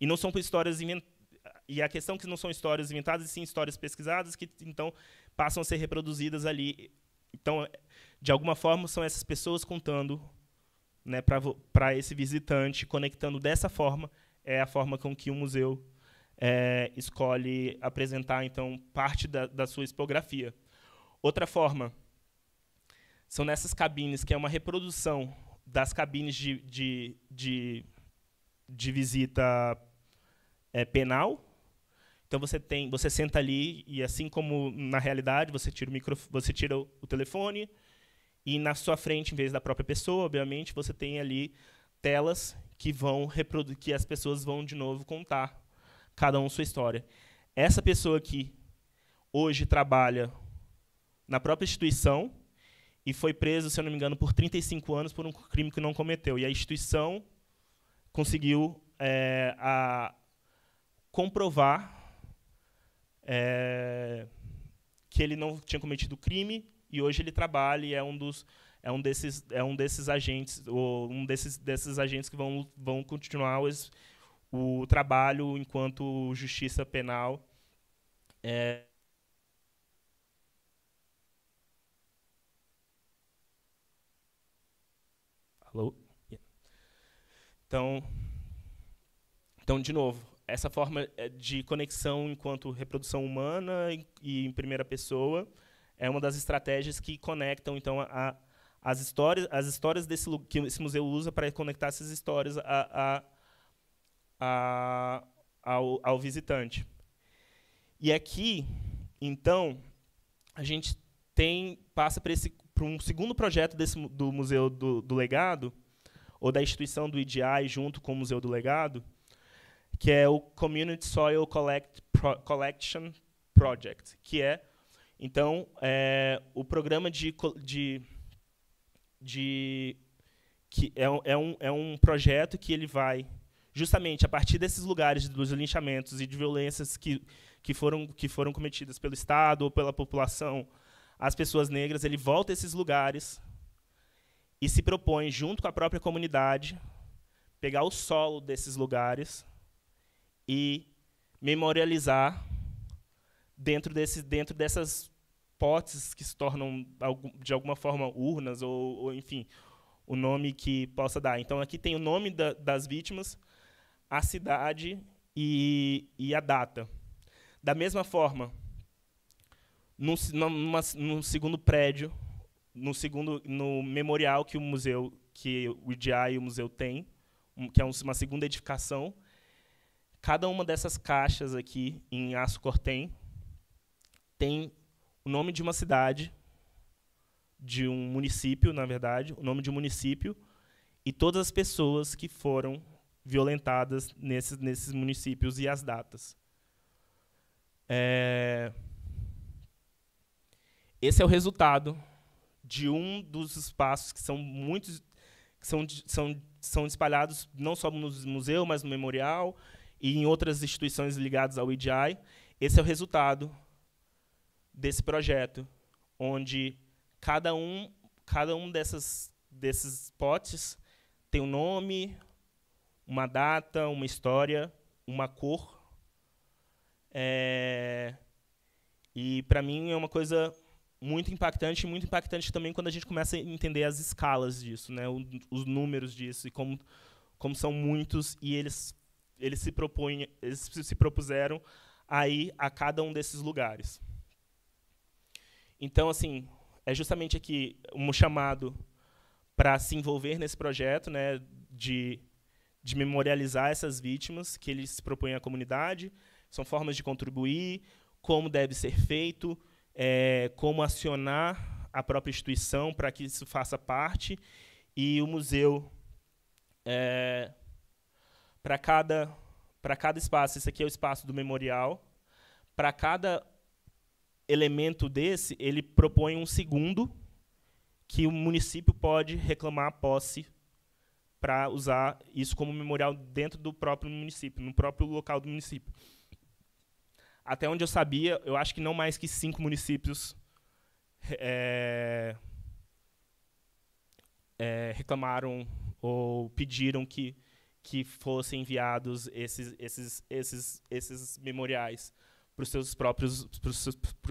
E não são histórias inventadas. E a questão é que não são histórias inventadas, e sim histórias pesquisadas, que, então, passam a ser reproduzidas ali. Então, de alguma forma, são essas pessoas contando, né, para esse visitante, conectando dessa forma, é a forma com que o museu escolhe apresentar, então, parte da sua expografia. Outra forma são nessas cabines, que é uma reprodução das cabines de visita penal. Então, você senta ali e, assim como na realidade, você tira o telefone, e na sua frente, em vez da própria pessoa, obviamente, você tem ali telas que as pessoas vão de novo contar cada um sua história. Essa pessoa aqui hoje trabalha na própria instituição e foi preso, se eu não me engano, por 35 anos por um crime que não cometeu. E a instituição conseguiu comprovar que ele não tinha cometido crime, e hoje ele trabalha e é um desses agentes, ou desses agentes que vão continuar o trabalho enquanto justiça penal. Alô? Yeah. Então, de novo, essa forma de conexão enquanto reprodução humana e em primeira pessoa é uma das estratégias que conectam, então, as histórias que esse museu usa para conectar essas histórias ao visitante. E aqui, então, a gente passa para um segundo projeto do Museu do Legado, ou da instituição do IDI junto com o Museu do Legado, que é o Community Soil Collection Project, que é, então, o programa que é um projeto que ele vai, justamente, a partir desses lugares dos linchamentos e de violências que foram cometidas pelo Estado ou pela população, as pessoas negras, ele volta a esses lugares e se propõe, junto com a própria comunidade, pegar o solo desses lugares e memorializar dentro dessas potes que se tornam, de alguma forma, urnas, ou enfim, o nome que possa dar. Então, aqui tem o nome das vítimas, a cidade e a data. Da mesma forma, no segundo prédio, no memorial que o IDI e o museu têm, que é uma segunda edificação, cada uma dessas caixas aqui, em aço cortem, tem o nome de uma cidade, de um município, na verdade, o nome de um município, e todas as pessoas que foram violentadas nesses municípios e as datas. Esse é o resultado de um dos espaços que são são espalhados não só no museu, mas no memorial e em outras instituições ligadas ao IDI. Esse é o resultado desse projeto, onde cada um desses potes tem um nome, uma data, uma história, uma cor. E, para mim, é uma coisa muito impactante também quando a gente começa a entender as escalas disso, né, os números disso, e como são muitos, e eles se propuseram a ir a cada um desses lugares. Então, assim, é justamente aqui um chamado para se envolver nesse projeto, né, de memorializar essas vítimas que eles propõem à comunidade. São formas de contribuir, como deve ser feito, como acionar a própria instituição para que isso faça parte. E o museu, para cada espaço, esse aqui é o espaço do memorial, para cada elemento desse, ele propõe um segundo que o município pode reclamar a posse para usar isso como memorial dentro do próprio município, no próprio local do município. Até onde eu sabia, eu acho que não mais que 5 municípios reclamaram ou pediram que fossem enviados esses memoriais para os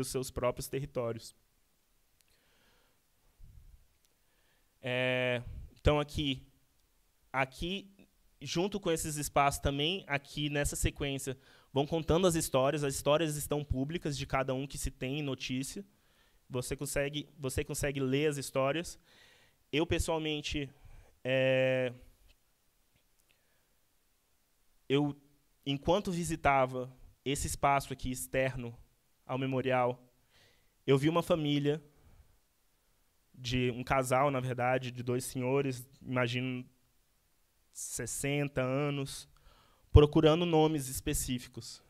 seus próprios territórios. Então, aqui, junto com esses espaços também, aqui nessa sequência, vão contando as histórias estão públicas de cada um que se tem notícia. Você consegue ler as histórias. Eu, pessoalmente, enquanto visitava esse espaço aqui externo ao memorial, eu vi uma família, um casal, na verdade, de 2 senhores, imagino 60 anos, procurando nomes específicos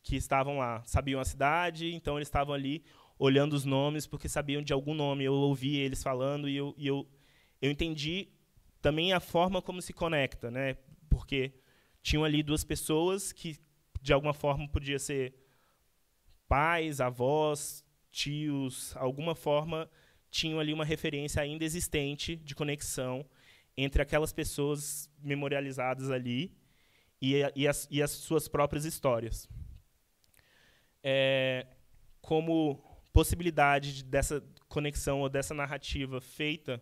que estavam lá. Sabiam a cidade, então eles estavam ali olhando os nomes porque sabiam de algum nome. Eu ouvi eles falando e eu entendi também a forma como se conecta, né? Porque tinham ali 2 pessoas que, de alguma forma, podia ser pais, avós, tios, alguma forma tinham ali uma referência ainda existente de conexão entre aquelas pessoas memorializadas ali e as suas próprias histórias. Como possibilidade dessa conexão ou dessa narrativa feita,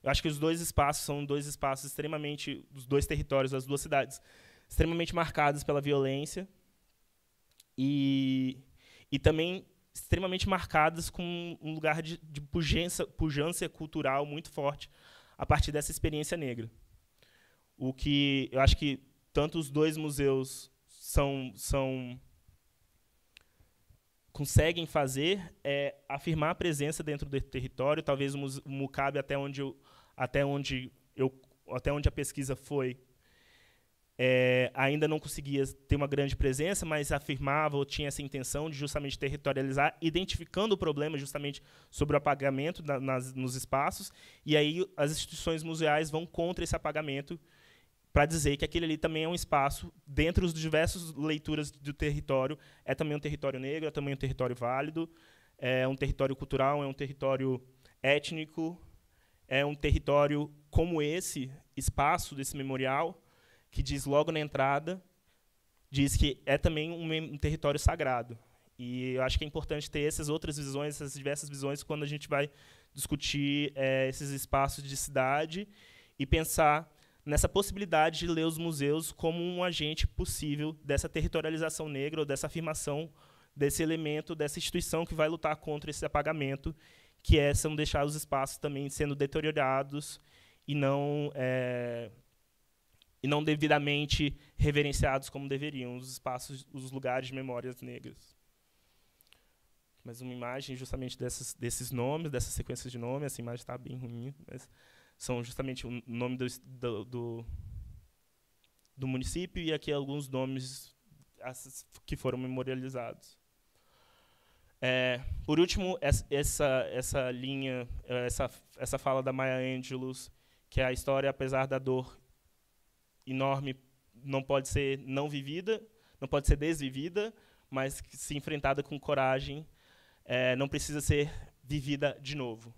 eu acho que os 2 espaços são 2 espaços extremamente, os 2 territórios, as 2 cidades, extremamente marcados pela violência e também extremamente marcadas com um lugar de pujança cultural muito forte a partir dessa experiência negra. O que eu acho que tanto os 2 museus conseguem fazer é afirmar a presença dentro do território. Talvez o MUCAB, até onde a pesquisa foi, ainda não conseguia ter uma grande presença, mas afirmava ou tinha essa intenção de justamente territorializar, identificando o problema justamente sobre o apagamento nos espaços, e aí as instituições museais vão contra esse apagamento para dizer que aquele ali também é um espaço, dentro das diversas leituras do território, é também um território negro, é também um território válido, é um território cultural, é um território étnico, é um território como esse espaço desse memorial, que diz logo na entrada, diz que é também um território sagrado. E eu acho que é importante ter essas outras visões, essas diversas visões, quando a gente vai discutir esses espaços de cidade e pensar nessa possibilidade de ler os museus como um agente possível dessa territorialização negra, ou dessa afirmação desse elemento, dessa instituição que vai lutar contra esse apagamento, que são deixar os espaços também sendo deteriorados e não devidamente reverenciados como deveriam, os espaços, os lugares de memórias negras. Mais uma imagem justamente desses nomes, dessas sequências de nomes. Essa imagem está bem ruim, mas são justamente o nome do município e aqui alguns nomes que foram memorializados. Por último, essa linha, essa fala da Maya Angelou, que a história, apesar da dor enorme, não pode ser não vivida, não pode ser desvivida, mas que, se enfrentada com coragem, não precisa ser vivida de novo.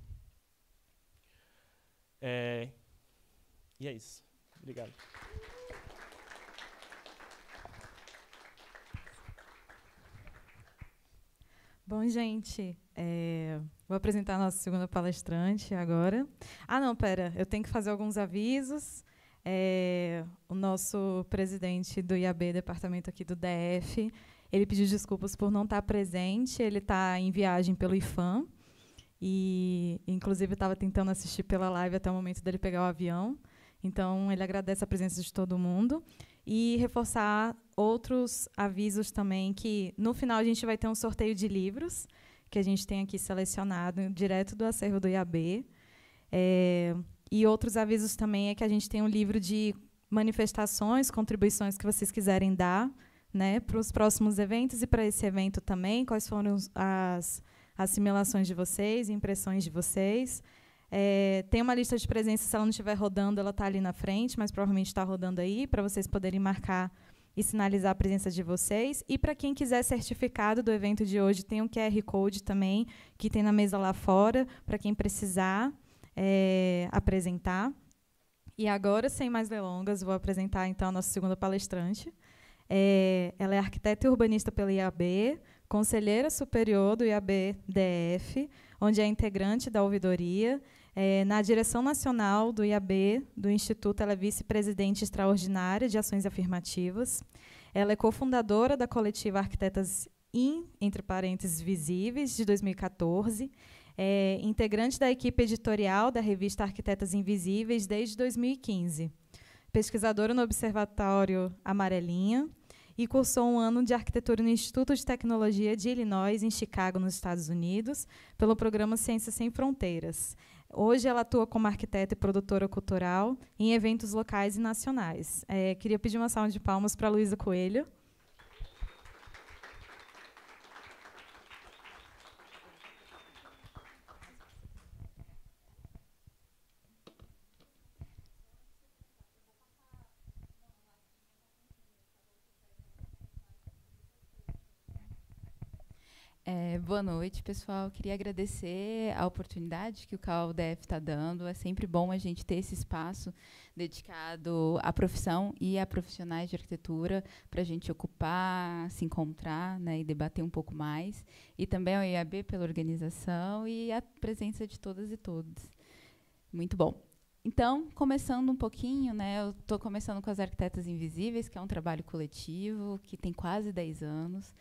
E é isso. Obrigado. Bom, gente, vou apresentar a nossa segunda palestrante agora. Ah, não, pera, eu tenho que fazer alguns avisos. O nosso presidente do IAB, departamento aqui do DF, ele pediu desculpas por não estar presente, ele está em viagem pelo IFAM, e, inclusive, estava tentando assistir pela live até o momento dele pegar o avião. Então, ele agradece a presença de todo mundo. E reforçar outros avisos também, que no final a gente vai ter um sorteio de livros, que a gente tem aqui selecionado, direto do acervo do IAB. E outros avisos também é que a gente tem um livro de manifestações, contribuições que vocês quiserem dar, né, para os próximos eventos e para esse evento também, quais foram as assimilações de vocês, impressões de vocês. Tem uma lista de presença, se ela não estiver rodando, ela está ali na frente, mas provavelmente está rodando aí, para vocês poderem marcar e sinalizar a presença de vocês. E para quem quiser certificado do evento de hoje, tem um QR Code também, que tem na mesa lá fora, para quem precisar apresentar. E agora, sem mais delongas, vou apresentar então a nossa segunda palestrante. Ela é arquiteta e urbanista pela IAB, conselheira superior do IAB-DF, onde é integrante da ouvidoria. Na direção nacional do IAB, do Instituto, ela é vice-presidente extraordinária de ações afirmativas. Ela é cofundadora da coletiva Arquitetas entre parênteses, Visíveis, de 2014. Integrante da equipe editorial da revista Arquitetas Invisíveis desde 2015. Pesquisadora no Observatório Amarelinha e cursou um ano de arquitetura no Instituto de Tecnologia de Illinois, em Chicago, nos Estados Unidos, pelo programa Ciências Sem Fronteiras. Hoje ela atua como arquiteta e produtora cultural em eventos locais e nacionais. Queria pedir uma salva de palmas para a Luísa Coelho. Boa noite, pessoal. Queria agradecer a oportunidade que o CAU-DF está dando. É sempre bom a gente ter esse espaço dedicado à profissão e a profissionais de arquitetura para a gente ocupar, se encontrar, né, e debater um pouco mais. E também ao IAB pela organização e a presença de todas e todos. Muito bom. Então, começando um pouquinho, né, eu estou começando com as Arquitetas Invisíveis, que é um trabalho coletivo que tem quase 10 anos.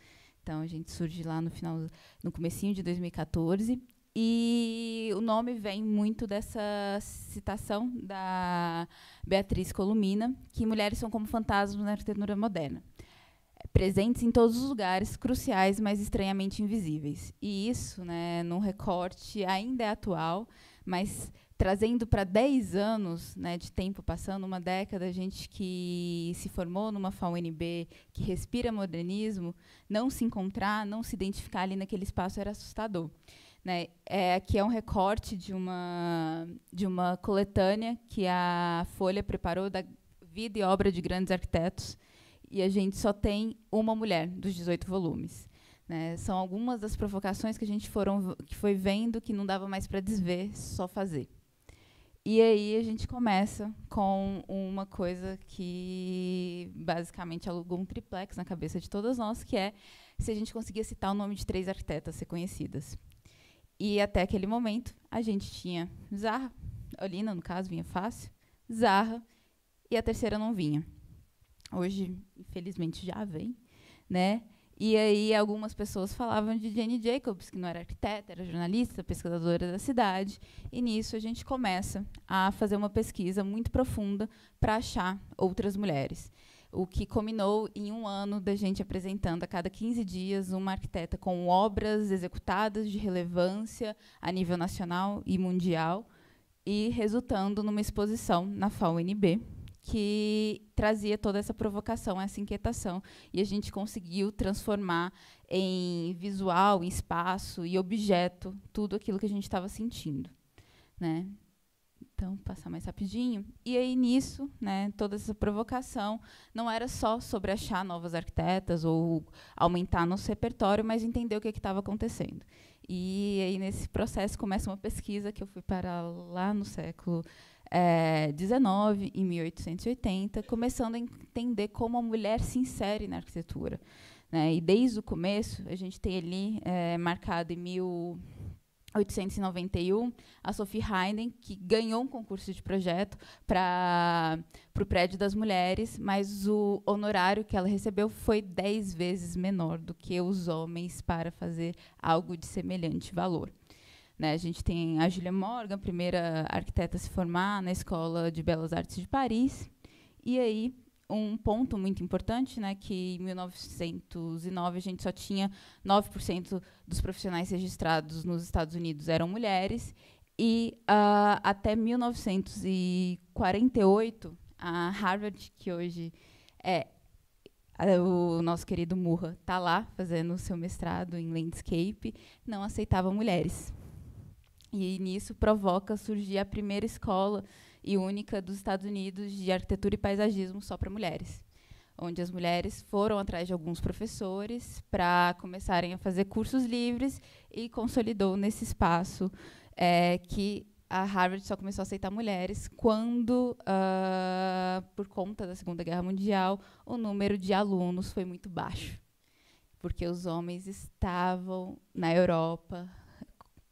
Então, a gente surge lá no comecinho de 2014, e o nome vem muito dessa citação da Beatriz Columina, que mulheres são como fantasmas na arquitetura moderna, presentes em todos os lugares, cruciais, mas estranhamente invisíveis. E isso, né, num recorte ainda é atual, mas trazendo para 10 anos, né, de tempo passando, uma década, a gente que se formou numa FAUNB, que respira modernismo, não se encontrar, não se identificar ali naquele espaço era assustador. Né? Aqui é um recorte de uma coletânea que a Folha preparou da vida e obra de grandes arquitetos, e a gente só tem uma mulher dos 18 volumes. Né? São algumas das provocações que a gente foi vendo que não dava mais para desver, só fazer. E aí a gente começa com uma coisa que basicamente alugou um triplex na cabeça de todas nós, que é se a gente conseguia citar o nome de 3 arquitetas reconhecidas. E até aquele momento a gente tinha Zaha, Ohlina, no caso, vinha fácil, Zaha, e a terceira não vinha. Hoje, infelizmente, já vem, né? E aí algumas pessoas falavam de Jane Jacobs, que não era arquiteta, era jornalista, pesquisadora da cidade. E nisso a gente começa a fazer uma pesquisa muito profunda para achar outras mulheres. O que culminou em um ano da gente apresentando a cada 15 dias uma arquiteta com obras executadas de relevância a nível nacional e mundial, e resultando numa exposição na FAUNB, que trazia toda essa provocação, essa inquietação, e a gente conseguiu transformar em visual, em espaço e objeto tudo aquilo que a gente estava sentindo. Né? Então, passar mais rapidinho. E aí, nisso, né, toda essa provocação não era só sobre achar novas arquitetas ou aumentar nosso repertório, mas entender o que estava acontecendo. E aí, nesse processo, começa uma pesquisa que eu fui para lá no século XIX, em 1880, começando a entender como a mulher se insere na arquitetura. Né? E, desde o começo, a gente tem ali, marcado em 1891, a Sophie Hayden, que ganhou um concurso de projeto para o prédio das mulheres, mas o honorário que ela recebeu foi 10 vezes menor do que os homens para fazer algo de semelhante valor. Né, a gente tem a Julia Morgan, primeira arquiteta a se formar na Escola de Belas Artes de Paris. E aí, um ponto muito importante, né, que em 1909 a gente só tinha 9% dos profissionais registrados nos Estados Unidos eram mulheres, e até 1948, a Harvard, que hoje o nosso querido Murra está lá fazendo o seu mestrado em landscape, não aceitava mulheres. E nisso provoca surgir a primeira escola e única dos Estados Unidos de arquitetura e paisagismo só para mulheres, onde as mulheres foram atrás de alguns professores para começarem a fazer cursos livres, e consolidou nesse espaço que a Harvard só começou a aceitar mulheres quando, por conta da Segunda Guerra Mundial, o número de alunos foi muito baixo, porque os homens estavam na Europa,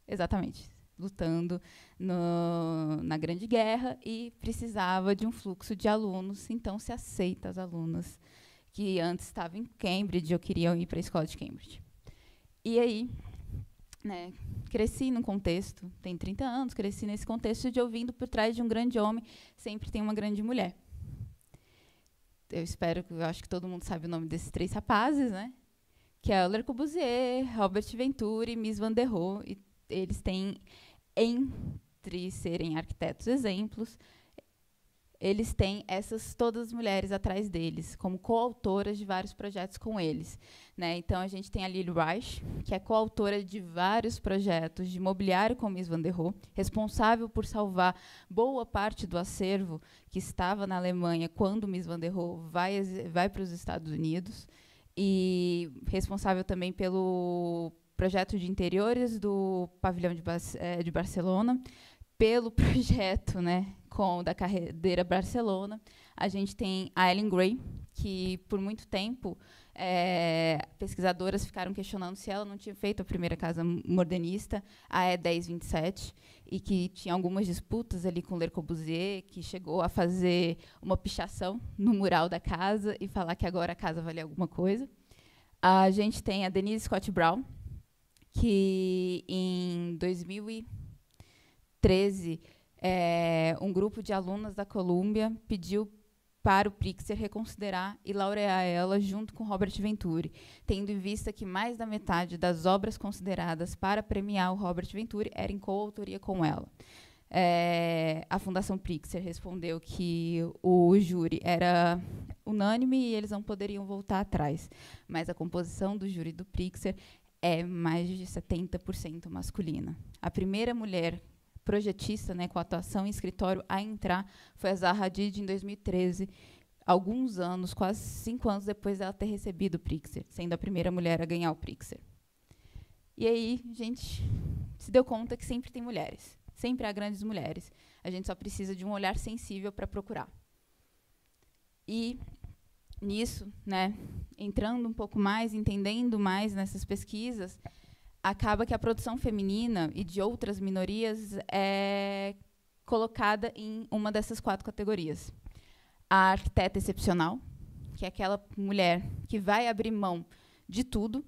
exatamente, lutando na Grande Guerra, e precisava de um fluxo de alunos, então se aceita as alunas que antes estavam em Cambridge ou queriam ir para a escola de Cambridge. E aí, né, cresci num contexto, tem 30 anos, cresci nesse contexto de ouvindo por trás de um grande homem sempre tem uma grande mulher. Eu acho que todo mundo sabe o nome desses 3 rapazes, né? Que é o Le Corbusier, Robert Venturi e Mies van der Rohe. E eles têm, entre serem arquitetos exemplos, eles têm todas as mulheres atrás deles, como coautoras de vários projetos com eles. Né? Então, a gente tem a Lily Reich, que é coautora de vários projetos de mobiliário com Mies van der Rohe, responsável por salvar boa parte do acervo que estava na Alemanha quando Mies van der Rohe vai para os Estados Unidos, e responsável também pelo projeto de interiores do pavilhão de Barcelona, pelo projeto, né, da Carreira Barcelona. A gente tem a Ellen Gray, que por muito tempo pesquisadoras ficaram questionando se ela não tinha feito a primeira casa modernista, a E1027, e que tinha algumas disputas ali com Le Corbusier, que chegou a fazer uma pichação no mural da casa e falar que agora a casa valia alguma coisa. A gente tem a Denise Scott Brown, que em 2013, um grupo de alunas da Columbia pediu para o Pritzker reconsiderar e laurear ela junto com Robert Venturi, tendo em vista que mais da metade das obras consideradas para premiar o Robert Venturi era em coautoria com ela. A Fundação Pritzker respondeu que o júri era unânime e eles não poderiam voltar atrás, mas a composição do júri do Pritzker é mais de 70% masculina. A primeira mulher projetista, né, com atuação em escritório a entrar foi a Zaha Hadid em 2013, alguns anos, quase 5 anos depois dela ter recebido o Pritzker, sendo a primeira mulher a ganhar o Pritzker. E aí, a gente se deu conta que sempre tem mulheres, sempre há grandes mulheres. A gente só precisa de um olhar sensível para procurar. E nisso, né, entrando um pouco mais, entendendo mais nessas pesquisas, acaba que a produção feminina e de outras minorias é colocada em uma dessas 4 categorias. A arquiteta excepcional, que é aquela mulher que vai abrir mão de tudo,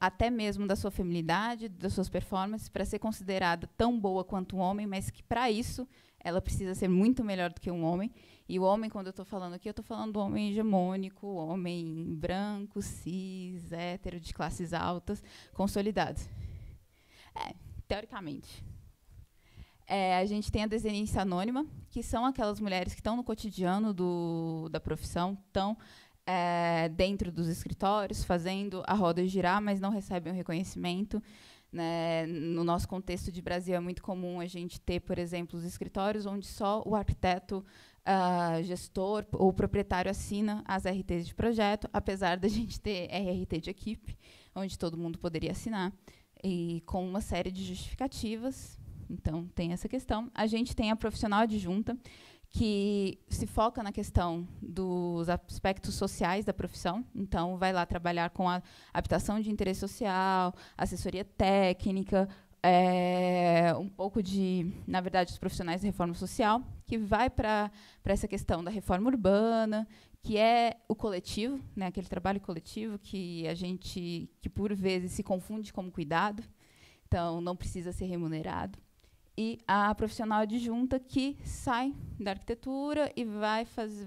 até mesmo da sua feminilidade, das suas performances, para ser considerada tão boa quanto um homem, mas que, para isso, ela precisa ser muito melhor do que um homem. E o homem, quando eu estou falando aqui, eu estou falando do homem hegemônico, homem branco, cis, hétero, de classes altas, consolidado. Teoricamente. A gente tem a desenhista anônima, que são aquelas mulheres que estão no cotidiano da profissão, estão dentro dos escritórios, fazendo a roda girar, mas não recebem o reconhecimento. né? No nosso contexto de Brasil, é muito comum a gente ter, por exemplo, os escritórios onde só o arquiteto, gestor ou proprietário assina as RTs de projeto, apesar da gente ter RRT de equipe, onde todo mundo poderia assinar, e com uma série de justificativas. Então, tem essa questão. A gente tem a profissional adjunta, que se foca na questão dos aspectos sociais da profissão. Então, vai lá trabalhar com a habitação de interesse social, assessoria técnica, um pouco de, na verdade, os profissionais da reforma social, que vai para essa questão da reforma urbana, que é o coletivo, né, aquele trabalho coletivo que por vezes se confunde como cuidado, então não precisa ser remunerado. E a profissional adjunta que sai da arquitetura e vai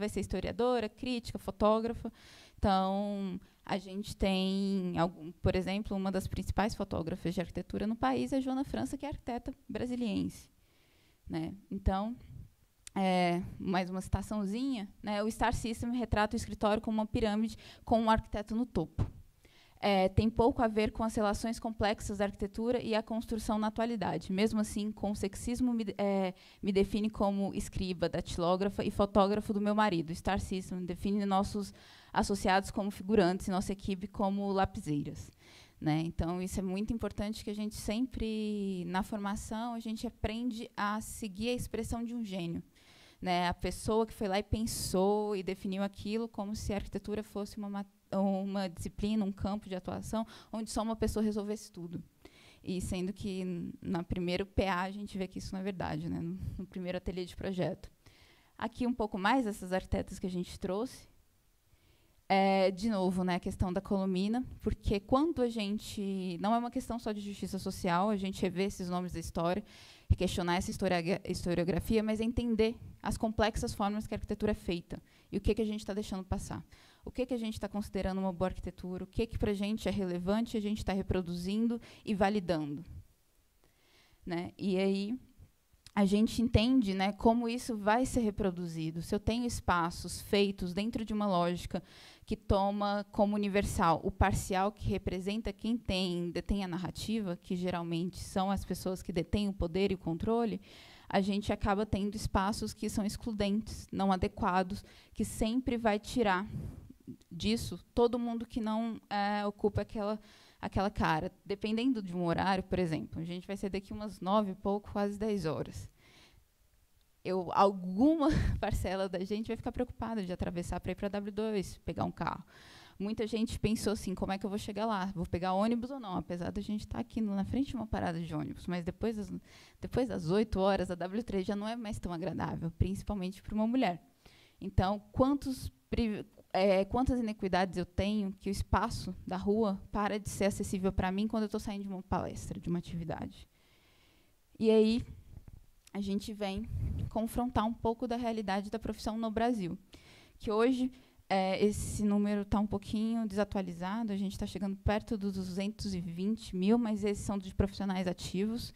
ser historiadora, crítica, fotógrafa. Então, a gente tem, por exemplo, uma das principais fotógrafas de arquitetura no país é a Joana França, que é arquiteta brasiliense, né? Então, mais uma citaçãozinha, né? O Star System retrata o escritório como uma pirâmide com um arquiteto no topo. Tem pouco a ver com as relações complexas da arquitetura e a construção na atualidade. Mesmo assim, com o sexismo me define como escriba, datilógrafa e fotógrafo do meu marido. Star System define nossos associados como figurantes e nossa equipe como lapiseiras, né? Então, isso é muito importante, que a gente sempre, na formação, a gente aprende a seguir a expressão de um gênio, né? A pessoa que foi lá e pensou e definiu aquilo como se a arquitetura fosse uma disciplina, um campo de atuação, onde só uma pessoa resolvesse tudo. E sendo que, no primeiro PA, a gente vê que isso não é verdade, né? No primeiro ateliê de projeto. Aqui, um pouco mais dessas arquitetas que a gente trouxe. De novo, né, a questão da columina, porque quando a gente... Não é uma questão só de justiça social, a gente rever esses nomes da história, questionar essa historiografia, mas entender as complexas formas que a arquitetura é feita e o que a gente está deixando passar. O que a gente está considerando uma boa arquitetura, o que para a gente é relevante, a gente está reproduzindo e validando, né? E aí a gente entende, né, como isso vai ser reproduzido. Se eu tenho espaços feitos dentro de uma lógica que toma como universal o parcial, que representa quem detém a narrativa, que geralmente são as pessoas que detêm o poder e o controle, a gente acaba tendo espaços que são excludentes, não adequados, que sempre vai tirar disso todo mundo que não ocupa aquela cara. Dependendo de um horário, por exemplo, a gente vai ser daqui umas 9 e pouco, quase 10 horas. Alguma parcela da gente vai ficar preocupada de atravessar para ir para a W2, pegar um carro. Muita gente pensou assim, como é que eu vou chegar lá? Vou pegar ônibus ou não? Apesar da gente estar aqui na frente de uma parada de ônibus, mas depois das 8 horas, a W3 já não é mais tão agradável, principalmente para uma mulher. Então, quantas inequidades eu tenho que o espaço da rua para de ser acessível para mim quando eu estou saindo de uma palestra, de uma atividade. E aí, a gente vem confrontar um pouco da realidade da profissão no Brasil, que hoje esse número está um pouquinho desatualizado, a gente está chegando perto dos 220 mil, mas esses são de profissionais ativos.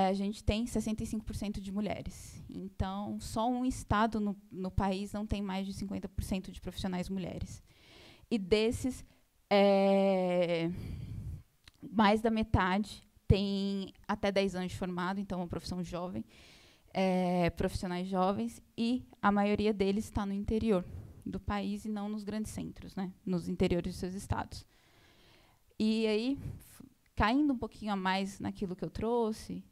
A gente tem 65% de mulheres. Então, só um estado no país não tem mais de 50% de profissionais mulheres. E desses, mais da metade tem até 10 anos de formado, então é uma profissão jovem, profissionais jovens, e a maioria deles está no interior do país e não nos grandes centros, né, nos interiores dos seus estados. E aí, caindo um pouquinho a mais naquilo que eu trouxe,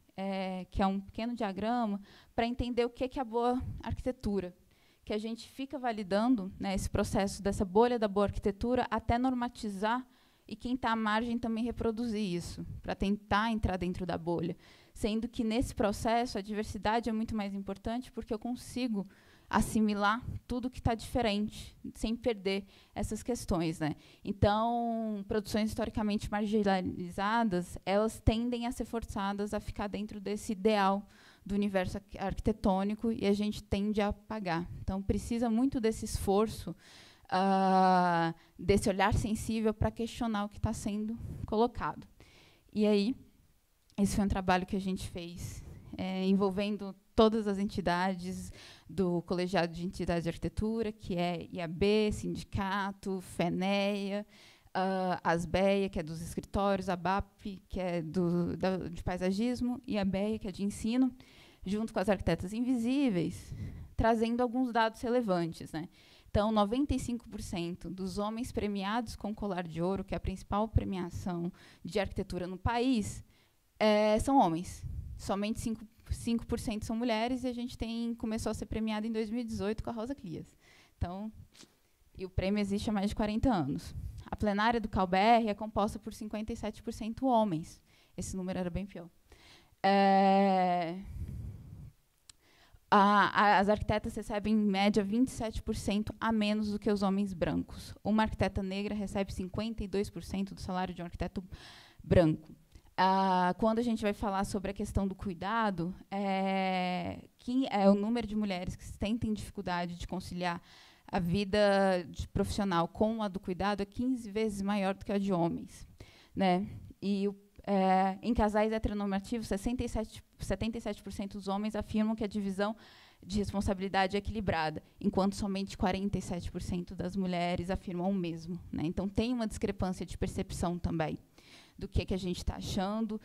que é um pequeno diagrama, para entender o que é a boa arquitetura, que a gente fica validando, né, esse processo dessa bolha da boa arquitetura até normatizar e quem está à margem também reproduzir isso, para tentar entrar dentro da bolha. Sendo que, nesse processo, a diversidade é muito mais importante, porque eu consigo assimilar tudo que está diferente, sem perder essas questões, né? Então, produções historicamente marginalizadas, elas tendem a ser forçadas a ficar dentro desse ideal do universo arquitetônico e a gente tende a apagar. Então, precisa muito desse esforço, desse olhar sensível para questionar o que está sendo colocado. E aí, esse foi um trabalho que a gente fez envolvendo todas as entidades do Colegiado de Entidades de Arquitetura, que é IAB, Sindicato, FENEA, a ASBEA, que é dos escritórios, a BAP, que é de paisagismo, e a BEA, que é de ensino, junto com as arquitetas invisíveis, trazendo alguns dados relevantes, né? Então, 95% dos homens premiados com colar de ouro, que é a principal premiação de arquitetura no país, são homens. Somente 5% são mulheres, e a gente começou a ser premiado em 2018 com a Rosa Clias. Então, e o prêmio existe há mais de 40 anos. A plenária do CalBR é composta por 57% homens. Esse número era bem pior. As arquitetas recebem, em média, 27% a menos do que os homens brancos. Uma arquiteta negra recebe 52% do salário de um arquiteto branco. Quando a gente vai falar sobre a questão do cuidado, o número de mulheres que sentem dificuldade de conciliar a vida profissional com a do cuidado é 15 vezes maior do que a de homens, né? E em casais heteronormativos, 77% dos homens afirmam que a divisão de responsabilidade é equilibrada, enquanto somente 47% das mulheres afirmam o mesmo, né? Então, tem uma discrepância de percepção também do que a gente está achando,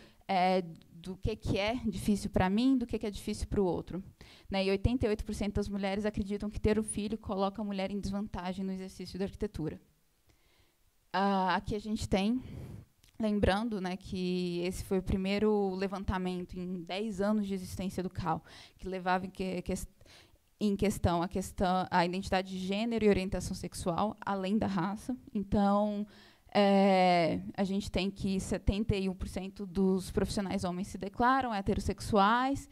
do que é difícil para mim, do que é difícil para o outro. Né? E 88% das mulheres acreditam que ter o filho coloca a mulher em desvantagem no exercício da arquitetura. Aqui a gente tem, lembrando, né, que esse foi o primeiro levantamento em 10 anos de existência do CAL, que levava em questão a identidade de gênero e orientação sexual, além da raça. Então, a gente tem que 71% dos profissionais homens se declaram heterossexuais,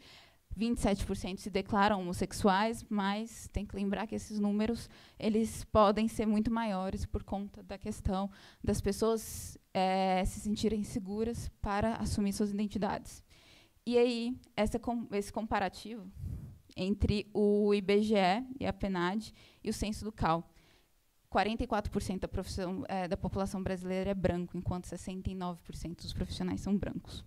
27% se declaram homossexuais, mas tem que lembrar que esses números eles podem ser muito maiores por conta da questão das pessoas se sentirem seguras para assumir suas identidades. E aí, esse comparativo entre o IBGE e a PNAD e o censo do CAL. 44% da população brasileira é branco, enquanto 69% dos profissionais são brancos.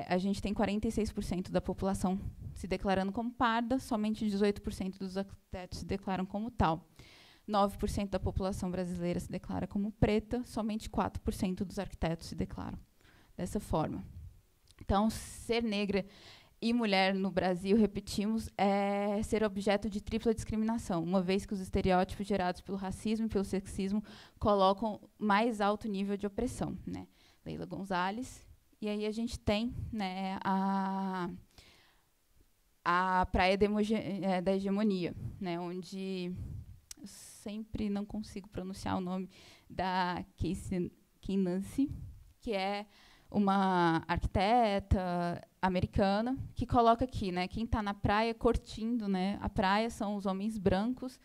A gente tem 46% da população se declarando como parda, somente 18% dos arquitetos se declaram como tal. 9% da população brasileira se declara como preta, somente 4% dos arquitetos se declaram dessa forma. Então, ser negra e mulher no Brasil, repetimos, é ser objeto de tripla discriminação, uma vez que os estereótipos gerados pelo racismo e pelo sexismo colocam mais alto nível de opressão, né? Leila Gonzalez. E aí a gente tem, né, a Praia da Hegemonia, né, onde eu sempre não consigo pronunciar o nome da Casey Nancy, que é uma arquiteta americana, que coloca aqui, né, quem está na praia curtindo, né, a praia são os homens brancos,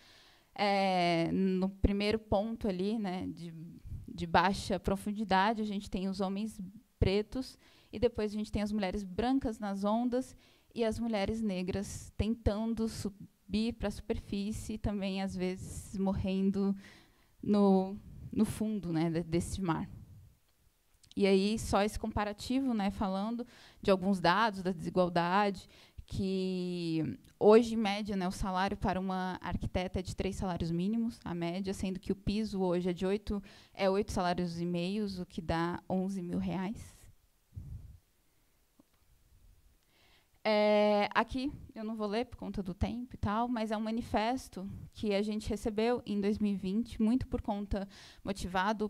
no primeiro ponto ali, né, de baixa profundidade, a gente tem os homens pretos, e depois a gente tem as mulheres brancas nas ondas e as mulheres negras tentando subir para a superfície e também, às vezes, morrendo no fundo, né, desse mar. E aí, só esse comparativo, né, falando de alguns dados da desigualdade, que hoje, em média, né, o salário para uma arquiteta é de 3 salários mínimos, a média, sendo que o piso hoje é 8 salários e meios, o que dá R$11.000. Aqui, eu não vou ler por conta do tempo e tal, mas é um manifesto que a gente recebeu em 2020, muito por conta, motivado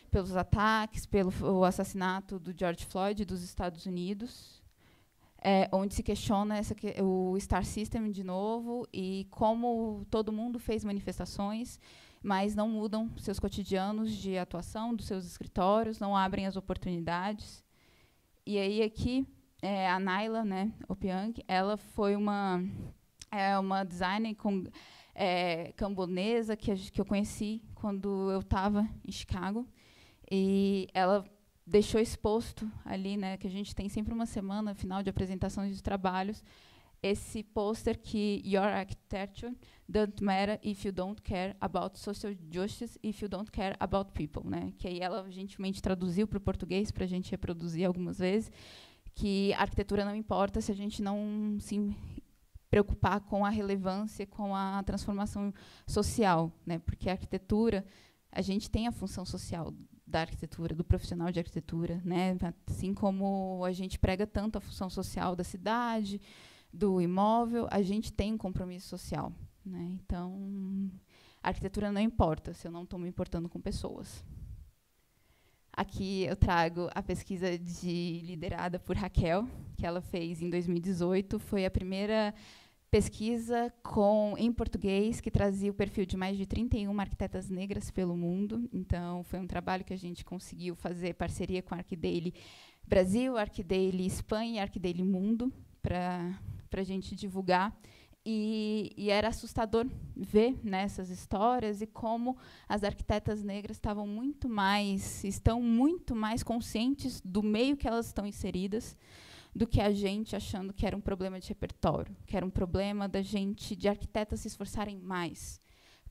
pelos ataques, pelo assassinato do George Floyd dos Estados Unidos, onde se questiona o Star System de novo e como todo mundo fez manifestações, mas não mudam seus cotidianos de atuação, dos seus escritórios, não abrem as oportunidades. E aí aqui, a Naila, né, Opiang, ela foi uma designer camponesa que eu conheci quando eu estava em Chicago. E ela deixou exposto ali, né, que a gente tem sempre uma semana final de apresentação de trabalhos, esse pôster que Your Architecture doesn't matter if you don't care about social justice, if you don't care about people, né? Que aí ela gentilmente traduziu para o português para a gente reproduzir algumas vezes, que a arquitetura não importa se a gente não se preocupar com a relevância, com a transformação social, né? Porque a arquitetura a gente tem a função social da arquitetura, do profissional de arquitetura, né? Assim como a gente prega tanto a função social da cidade, do imóvel, a gente tem um compromisso social, né? Então, a arquitetura não importa se eu não estou me importando com pessoas. Aqui eu trago a pesquisa liderada por Raquel, que ela fez em 2018. Foi a primeira pesquisa em português que trazia o perfil de mais de 31 arquitetas negras pelo mundo. Então, foi um trabalho que a gente conseguiu fazer parceria com a ArchiDaily Brasil, ArchiDaily Espanha e ArchiDaily Mundo, para a gente divulgar. E era assustador ver nessas histórias e como as arquitetas negras estão muito mais conscientes do meio que elas estão inseridas do que a gente achando que era um problema de repertório, que era um problema de arquitetas se esforçarem mais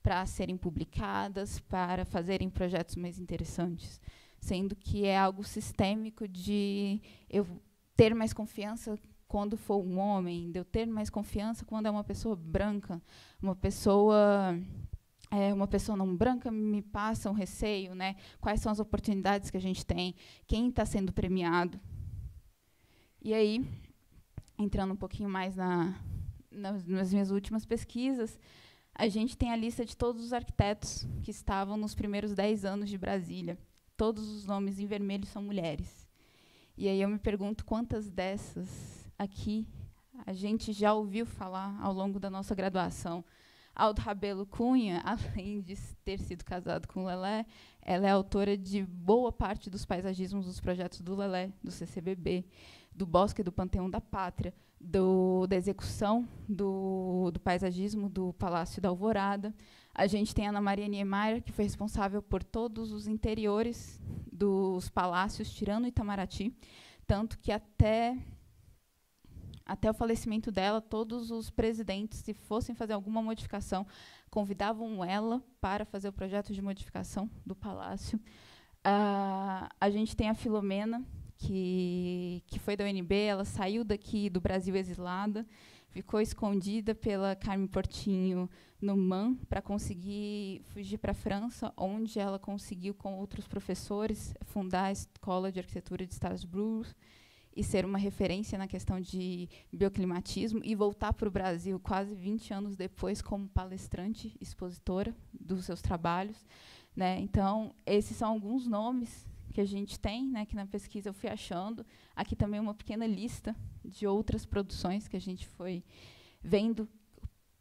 para serem publicadas, para fazerem projetos mais interessantes, sendo que é algo sistêmico de eu ter mais confiança quando for um homem, de eu ter mais confiança quando é uma pessoa branca, uma pessoa não branca me passa um receio, né? Quais são as oportunidades que a gente tem, quem está sendo premiado. E aí, entrando um pouquinho mais nas minhas últimas pesquisas, a gente tem a lista de todos os arquitetos que estavam nos primeiros 10 anos de Brasília. Todos os nomes em vermelho são mulheres. E aí eu me pergunto quantas dessas aqui a gente já ouviu falar ao longo da nossa graduação. Aldo Rabelo Cunha, além de ter sido casado com o Lelé, ela é autora de boa parte dos paisagismos dos projetos do Lelé, do CCBB, do Bosque do Panteão da Pátria, da execução do paisagismo do Palácio da Alvorada. A gente tem a Ana Maria Niemeyer, que foi responsável por todos os interiores dos palácios, tirando Itamaraty, tanto que até o falecimento dela, todos os presidentes, se fossem fazer alguma modificação, convidavam ela para fazer o projeto de modificação do palácio. A gente tem a Filomena, que foi da UNB, ela saiu daqui do Brasil exilada, ficou escondida pela Carmen Portinho no MAN para conseguir fugir para a França, onde ela conseguiu, com outros professores, fundar a Escola de Arquitetura de Strasbourg, e ser uma referência na questão de bioclimatismo, e voltar para o Brasil quase 20 anos depois como palestrante, expositora dos seus trabalhos, né? Então, esses são alguns nomes que a gente tem, né, que na pesquisa eu fui achando. Aqui também uma pequena lista de outras produções que a gente foi vendo,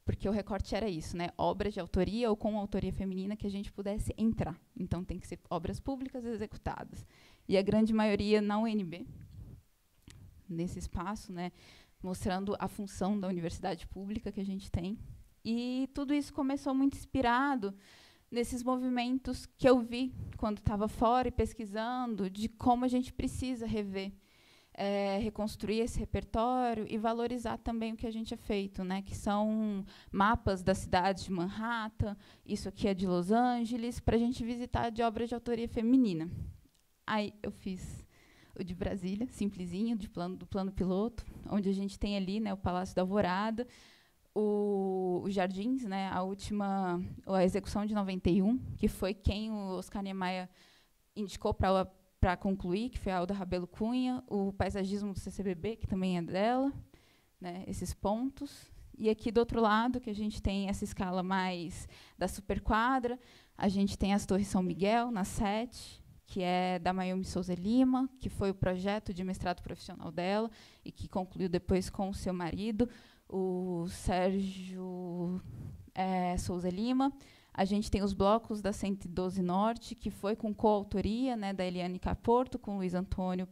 porque o recorte era isso, né? Obras de autoria ou com autoria feminina que a gente pudesse entrar. Então, tem que ser obras públicas executadas. E a grande maioria na UNB, nesse espaço, né, mostrando a função da universidade pública que a gente tem. E tudo isso começou muito inspirado nesses movimentos que eu vi quando estava fora e pesquisando, de como a gente precisa rever, reconstruir esse repertório e valorizar também o que a gente é feito, né, que são mapas das cidades de Manhattan, isso aqui é de Los Angeles, para a gente visitar de obras de autoria feminina. Aí eu fiz o de Brasília, simplesinho, do plano piloto, onde a gente tem ali, né, o Palácio da Alvorada, os Jardins, né, a execução de 91, que foi quem o Oscar Niemeyer indicou para concluir, que foi a Alda Rabelo Cunha, o paisagismo do CCBB, que também é dela, né, esses pontos. E aqui do outro lado, que a gente tem essa escala mais da superquadra, a gente tem as Torres São Miguel, na 7, que é da Mayumi Souza Lima, que foi o projeto de mestrado profissional dela e que concluiu depois com o seu marido, o Sérgio Souza Lima. A gente tem os blocos da 112 Norte, que foi com coautoria, né, da Eliane Caporto, com Luiz Antônio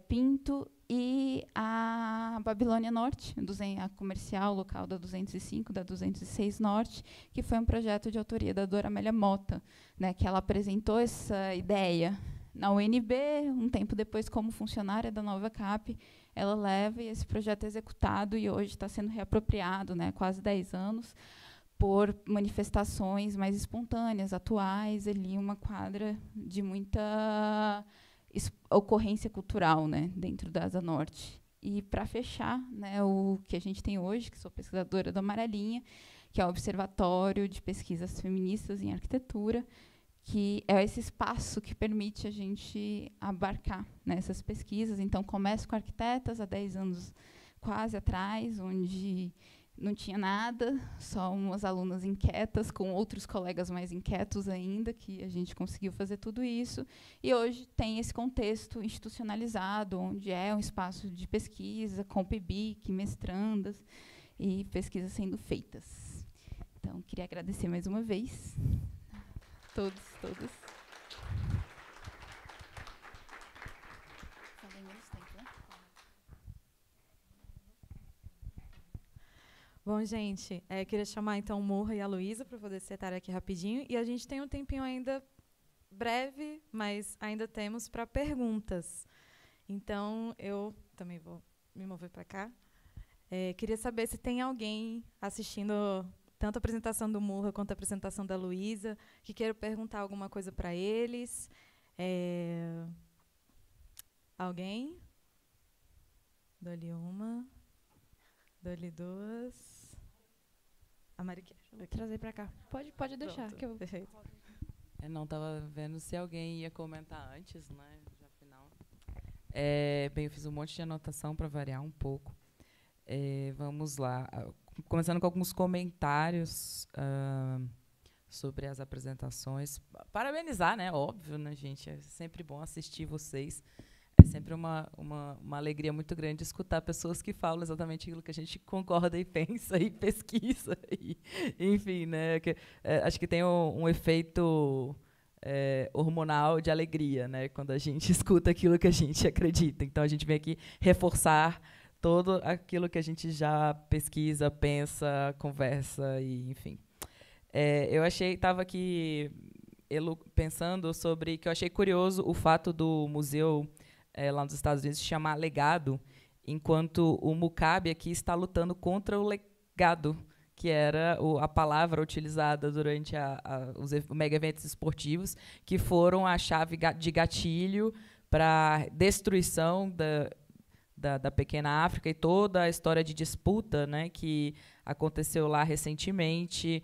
Pinto, e a Babilônia Norte, a comercial local da 205, da 206 Norte, que foi um projeto de autoria da Dora Amélia Mota, né, que ela apresentou essa ideia na UNB, um tempo depois, como funcionária da Nova Cap, ela leva, e esse projeto é executado e hoje está sendo reapropriado, né, quase 10 anos, por manifestações mais espontâneas, atuais, ali uma quadra de muita ocorrência cultural, né, dentro da Asa Norte. E, para fechar, né, o que a gente tem hoje, que sou pesquisadora do Amarelinha, que é o Observatório de Pesquisas Feministas em Arquitetura, que é esse espaço que permite a gente abarcar, né, essas pesquisas. Então, começo com arquitetas há 10 anos quase atrás, onde não tinha nada, só umas alunas inquietas, com outros colegas mais inquietos ainda, que a gente conseguiu fazer tudo isso. E hoje tem esse contexto institucionalizado, onde é um espaço de pesquisa, com PIBIC, mestrandas e pesquisas sendo feitas. Então, queria agradecer mais uma vez. Todos, todas. Bom, gente, queria chamar então o Murra e a Luísa para poder sentar aqui rapidinho. E a gente tem um tempinho ainda breve, mas ainda temos para perguntas. Então, eu também vou me mover para cá. Queria saber se tem alguém assistindo tanto a apresentação do Murra quanto a apresentação da Luísa, que queira perguntar alguma coisa para eles. Alguém? Dou-lhe uma. Dou-lhe duas. A Mariquinha. Vou trazer para cá. Pode deixar. Pronto, que eu... perfeito. Não estava vendo se alguém ia comentar antes, né? Já final. Bem, eu fiz um monte de anotação para variar um pouco. Vamos lá. Começando com alguns comentários sobre as apresentações. Parabenizar, né? Óbvio, né, gente? É sempre bom assistir vocês. É sempre uma alegria muito grande escutar pessoas que falam exatamente aquilo que a gente concorda e pensa e pesquisa. Enfim, né? Acho que tem um efeito hormonal de alegria, né? Quando a gente escuta aquilo que a gente acredita. Então, a gente vem aqui reforçar todo aquilo que a gente já pesquisa, pensa, conversa, e enfim. Eu estava aqui pensando sobre, que eu achei curioso o fato do museu lá nos Estados Unidos se chamar Legado, enquanto o Mukabe aqui está lutando contra o legado, que era a palavra utilizada durante os mega eventos esportivos, que foram a chave de gatilho para a destruição da pequena África e toda a história de disputa, né, que aconteceu lá recentemente.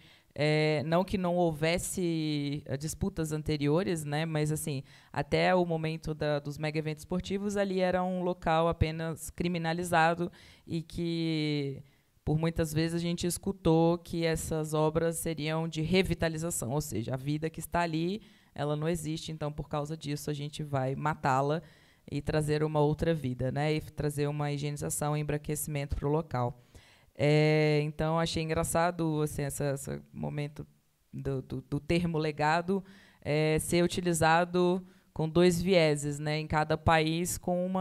Não que não houvesse disputas anteriores, né, mas assim, até o momento dos mega eventos esportivos, ali era um local apenas criminalizado e que, por muitas vezes, a gente escutou que essas obras seriam de revitalização, ou seja, a vida que está ali, ela não existe, então, por causa disso, a gente vai matá-la e trazer uma outra vida, né, e trazer uma higienização e embranquecimento para o local. Então, achei engraçado assim, esse momento do termo legado ser utilizado com dois vieses, né, em cada país, com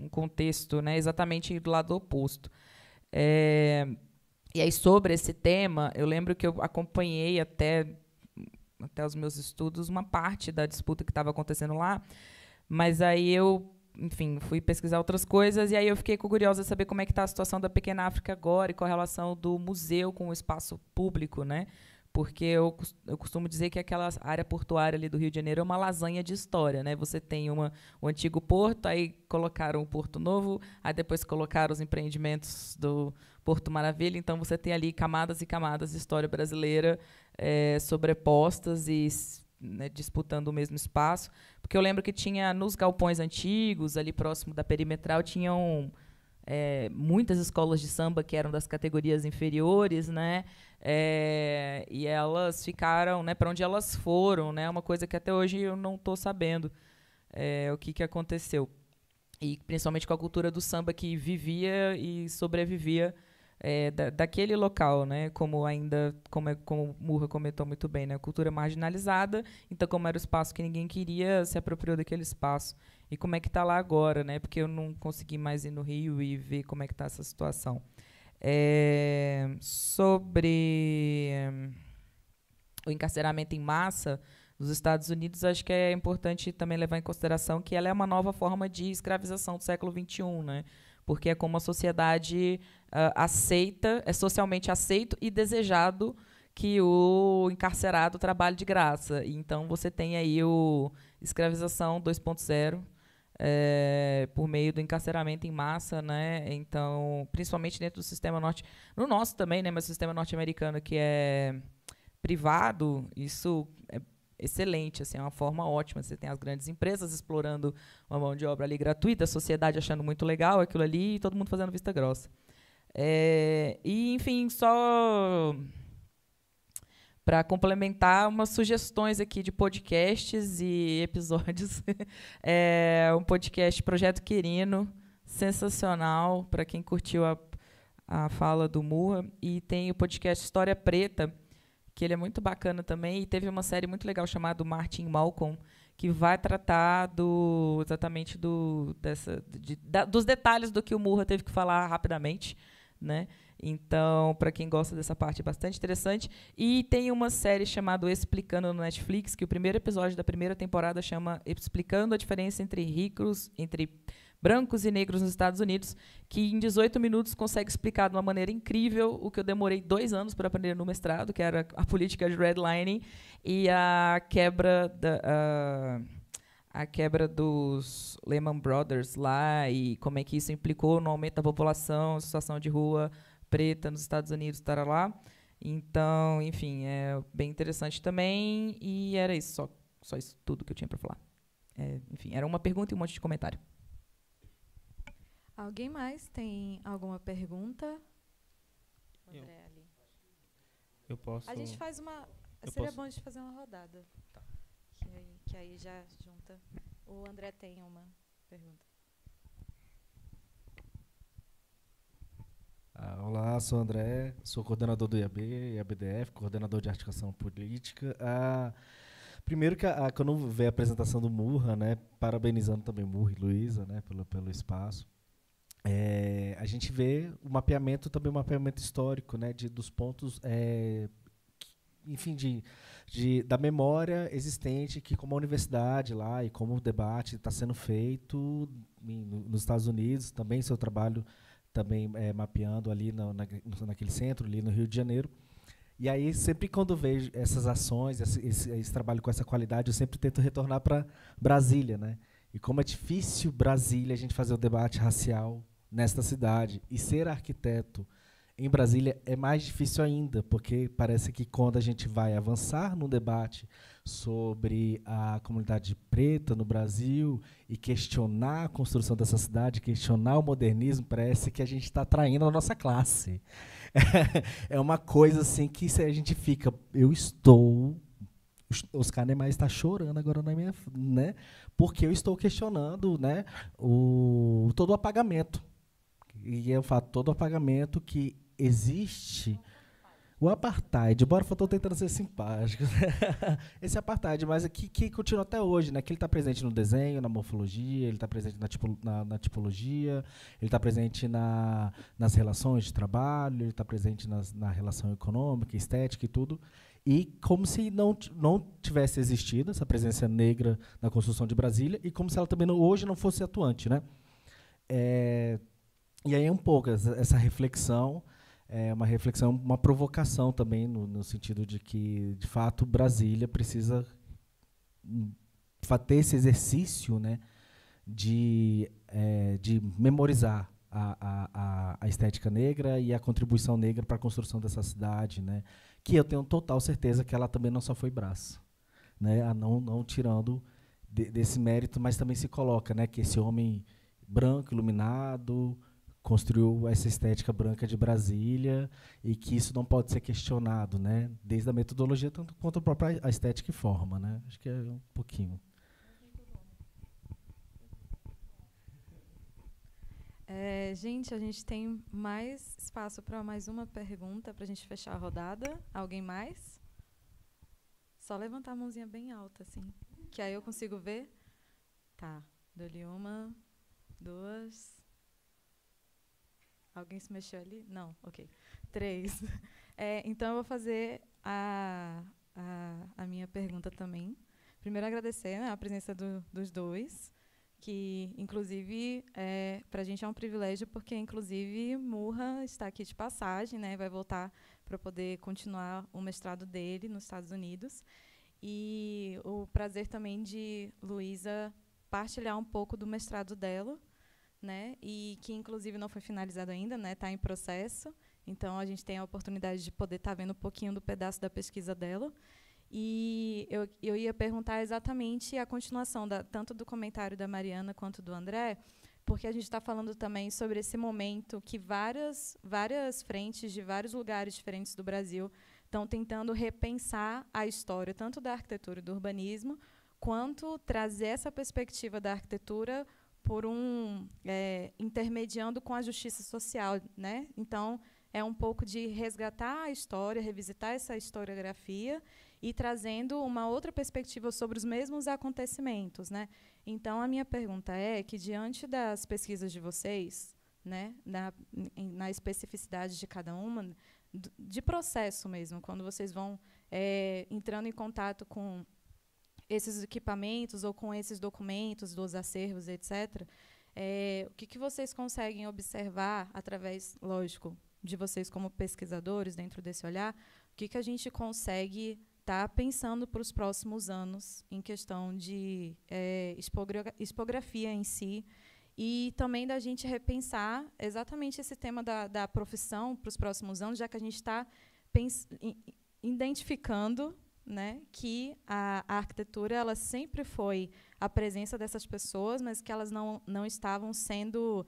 um contexto, né, exatamente do lado oposto. E aí, sobre esse tema, eu lembro que eu acompanhei até os meus estudos uma parte da disputa que estava acontecendo lá, mas aí enfim, fui pesquisar outras coisas, e aí eu fiquei curiosa de saber como é que está a situação da pequena África agora e com a relação do museu com o espaço público, né? Porque eu costumo dizer que aquela área portuária ali do Rio de Janeiro é uma lasanha de história, né? Você tem o antigo porto, aí colocaram o Porto Novo, aí depois colocaram os empreendimentos do Porto Maravilha, então você tem ali camadas e camadas de história brasileira sobrepostas e, né, disputando o mesmo espaço, porque eu lembro que tinha nos galpões antigos, ali próximo da Perimetral, tinham muitas escolas de samba que eram das categorias inferiores, né, e elas ficaram, né, para onde elas foram, né, uma coisa que até hoje eu não estou sabendo o que aconteceu, e principalmente com a cultura do samba que vivia e sobrevivia daquele local, né? Como o Murra comentou muito bem, né? Cultura marginalizada, então como era o espaço que ninguém queria, se apropriou daquele espaço. E como é que está lá agora, né? Porque eu não consegui mais ir no Rio e ver como é que está essa situação. Sobre o encarceramento em massa dos Estados Unidos, acho que é importante também levar em consideração que ela é uma nova forma de escravização do século XXI, né? Porque é como a sociedade é socialmente aceito e desejado que o encarcerado trabalhe de graça. E então, você tem aí o escravização 2.0 por meio do encarceramento em massa, né? Então, principalmente dentro do sistema no nosso também, né? Mas o sistema norte-americano, que é privado, isso excelente, assim, é uma forma ótima. Você tem as grandes empresas explorando uma mão de obra ali gratuita, a sociedade achando muito legal aquilo ali e todo mundo fazendo vista grossa. E, enfim, só para complementar, umas sugestões aqui de podcasts e episódios. Um podcast Projeto Quirino, sensacional, para quem curtiu a fala do Murra. E tem o podcast História Preta, que ele é muito bacana também. E teve uma série muito legal chamada Martin Malcolm, que vai tratar exatamente dos detalhes do que o Murra teve que falar rapidamente, né? Então, para quem gosta dessa parte, é bastante interessante. E tem uma série chamada Explicando no Netflix, que o primeiro episódio da primeira temporada chama Explicando a diferença entre brancos e negros nos Estados Unidos, que em 18 minutos consegue explicar de uma maneira incrível o que eu demorei 2 anos para aprender no mestrado, que era a política de redlining e a quebra dos Lehman Brothers lá e como é que isso implicou no aumento da população, situação de rua preta nos Estados Unidos, lá. Então, enfim, é bem interessante também. E era isso, só isso tudo que eu tinha para falar. Enfim, era uma pergunta e um monte de comentário. Alguém mais tem alguma pergunta? André, ali. Eu posso... A gente faz uma... Seria bom a gente fazer uma rodada. Tá. Que aí já junta. O André tem uma pergunta. Olá, sou o André, sou coordenador do IAB e ABDF, coordenador de articulação política. Primeiro que quando eu vi a apresentação do Murra, né, parabenizando também Murra e Luísa, né, pelo espaço, a gente vê o mapeamento, também um mapeamento histórico, né, dos pontos, enfim, da memória existente, que como a universidade lá e como o debate está sendo feito nos Estados Unidos, também seu trabalho também mapeando ali naquele centro, ali no Rio de Janeiro. E aí, sempre quando vejo essas ações, esse trabalho com essa qualidade, eu sempre tento retornar para Brasília, né? E como é difícil Brasília a gente fazer o debate racial nesta cidade. E ser arquiteto em Brasília é mais difícil ainda, porque parece que quando a gente vai avançar no debate sobre a comunidade preta no Brasil e questionar a construção dessa cidade, questionar o modernismo, parece que a gente está traindo a nossa classe. É uma coisa assim que a gente fica... Oscar Niemeyer está chorando agora na minha... né? Porque eu estou questionando, né, todo o apagamento. E eu falo todo o apagamento que existe... O apartheid, embora eu estou tentando ser simpático, esse apartheid, mas que continua até hoje, né? Que ele está presente no desenho, na morfologia, ele está presente na tipologia, ele está presente nas relações de trabalho, ele está presente na relação econômica, estética e tudo. E como se não tivesse existido essa presença negra na construção de Brasília e como se ela também hoje não fosse atuante, né? E aí um pouco essa reflexão, uma reflexão, uma provocação também, no sentido de que, de fato, Brasília precisa ter esse exercício, né, de memorizar a estética negra e a contribuição negra para a construção dessa cidade, né, que eu tenho total certeza que ela também não só foi braço, né, não tirando desse mérito, mas também se coloca, né, que esse homem branco, iluminado, construiu essa estética branca de Brasília e que isso não pode ser questionado, né? Desde a metodologia tanto quanto a própria estética e forma, né? Acho que é um pouquinho. Gente, a gente tem mais espaço para mais uma pergunta para a gente fechar a rodada. Alguém mais? Só levantar a mãozinha bem alta, assim, que aí eu consigo ver. Tá, dou-lhe 1, 2... Alguém se mexeu ali? Não, ok. 3. Então, eu vou fazer a minha pergunta também. Primeiro, agradecer, né, a presença dos dois, que, inclusive, para a gente é um privilégio, porque, inclusive, Murra está aqui de passagem, né, vai voltar para poder continuar o mestrado dele nos Estados Unidos. E o prazer também de Luísa partilhar um pouco do mestrado dela, né, e que inclusive não foi finalizado ainda, né, está em processo. Então a gente tem a oportunidade de poder estar vendo um pouquinho do pedaço da pesquisa dela. E eu ia perguntar exatamente a continuação, tanto do comentário da Mariana quanto do André, porque a gente está falando também sobre esse momento que várias frentes de vários lugares diferentes do Brasil estão tentando repensar a história, tanto da arquitetura e do urbanismo, quanto trazer essa perspectiva da arquitetura por intermediando com a justiça social, né? Então, é um pouco de resgatar a história, revisitar essa historiografia e trazendo uma outra perspectiva sobre os mesmos acontecimentos, né? Então, a minha pergunta é que, diante das pesquisas de vocês, né, na especificidade de cada uma, de processo mesmo, quando vocês vão entrando em contato com esses equipamentos ou com esses documentos dos acervos, etc., o que vocês conseguem observar através, lógico, de vocês como pesquisadores, dentro desse olhar, o que a gente consegue estar pensando para os próximos anos em questão de expografia em si, e também da gente repensar exatamente esse tema da profissão para os próximos anos, já que a gente está identificando, né, que a arquitetura ela sempre foi a presença dessas pessoas, mas que elas não estavam sendo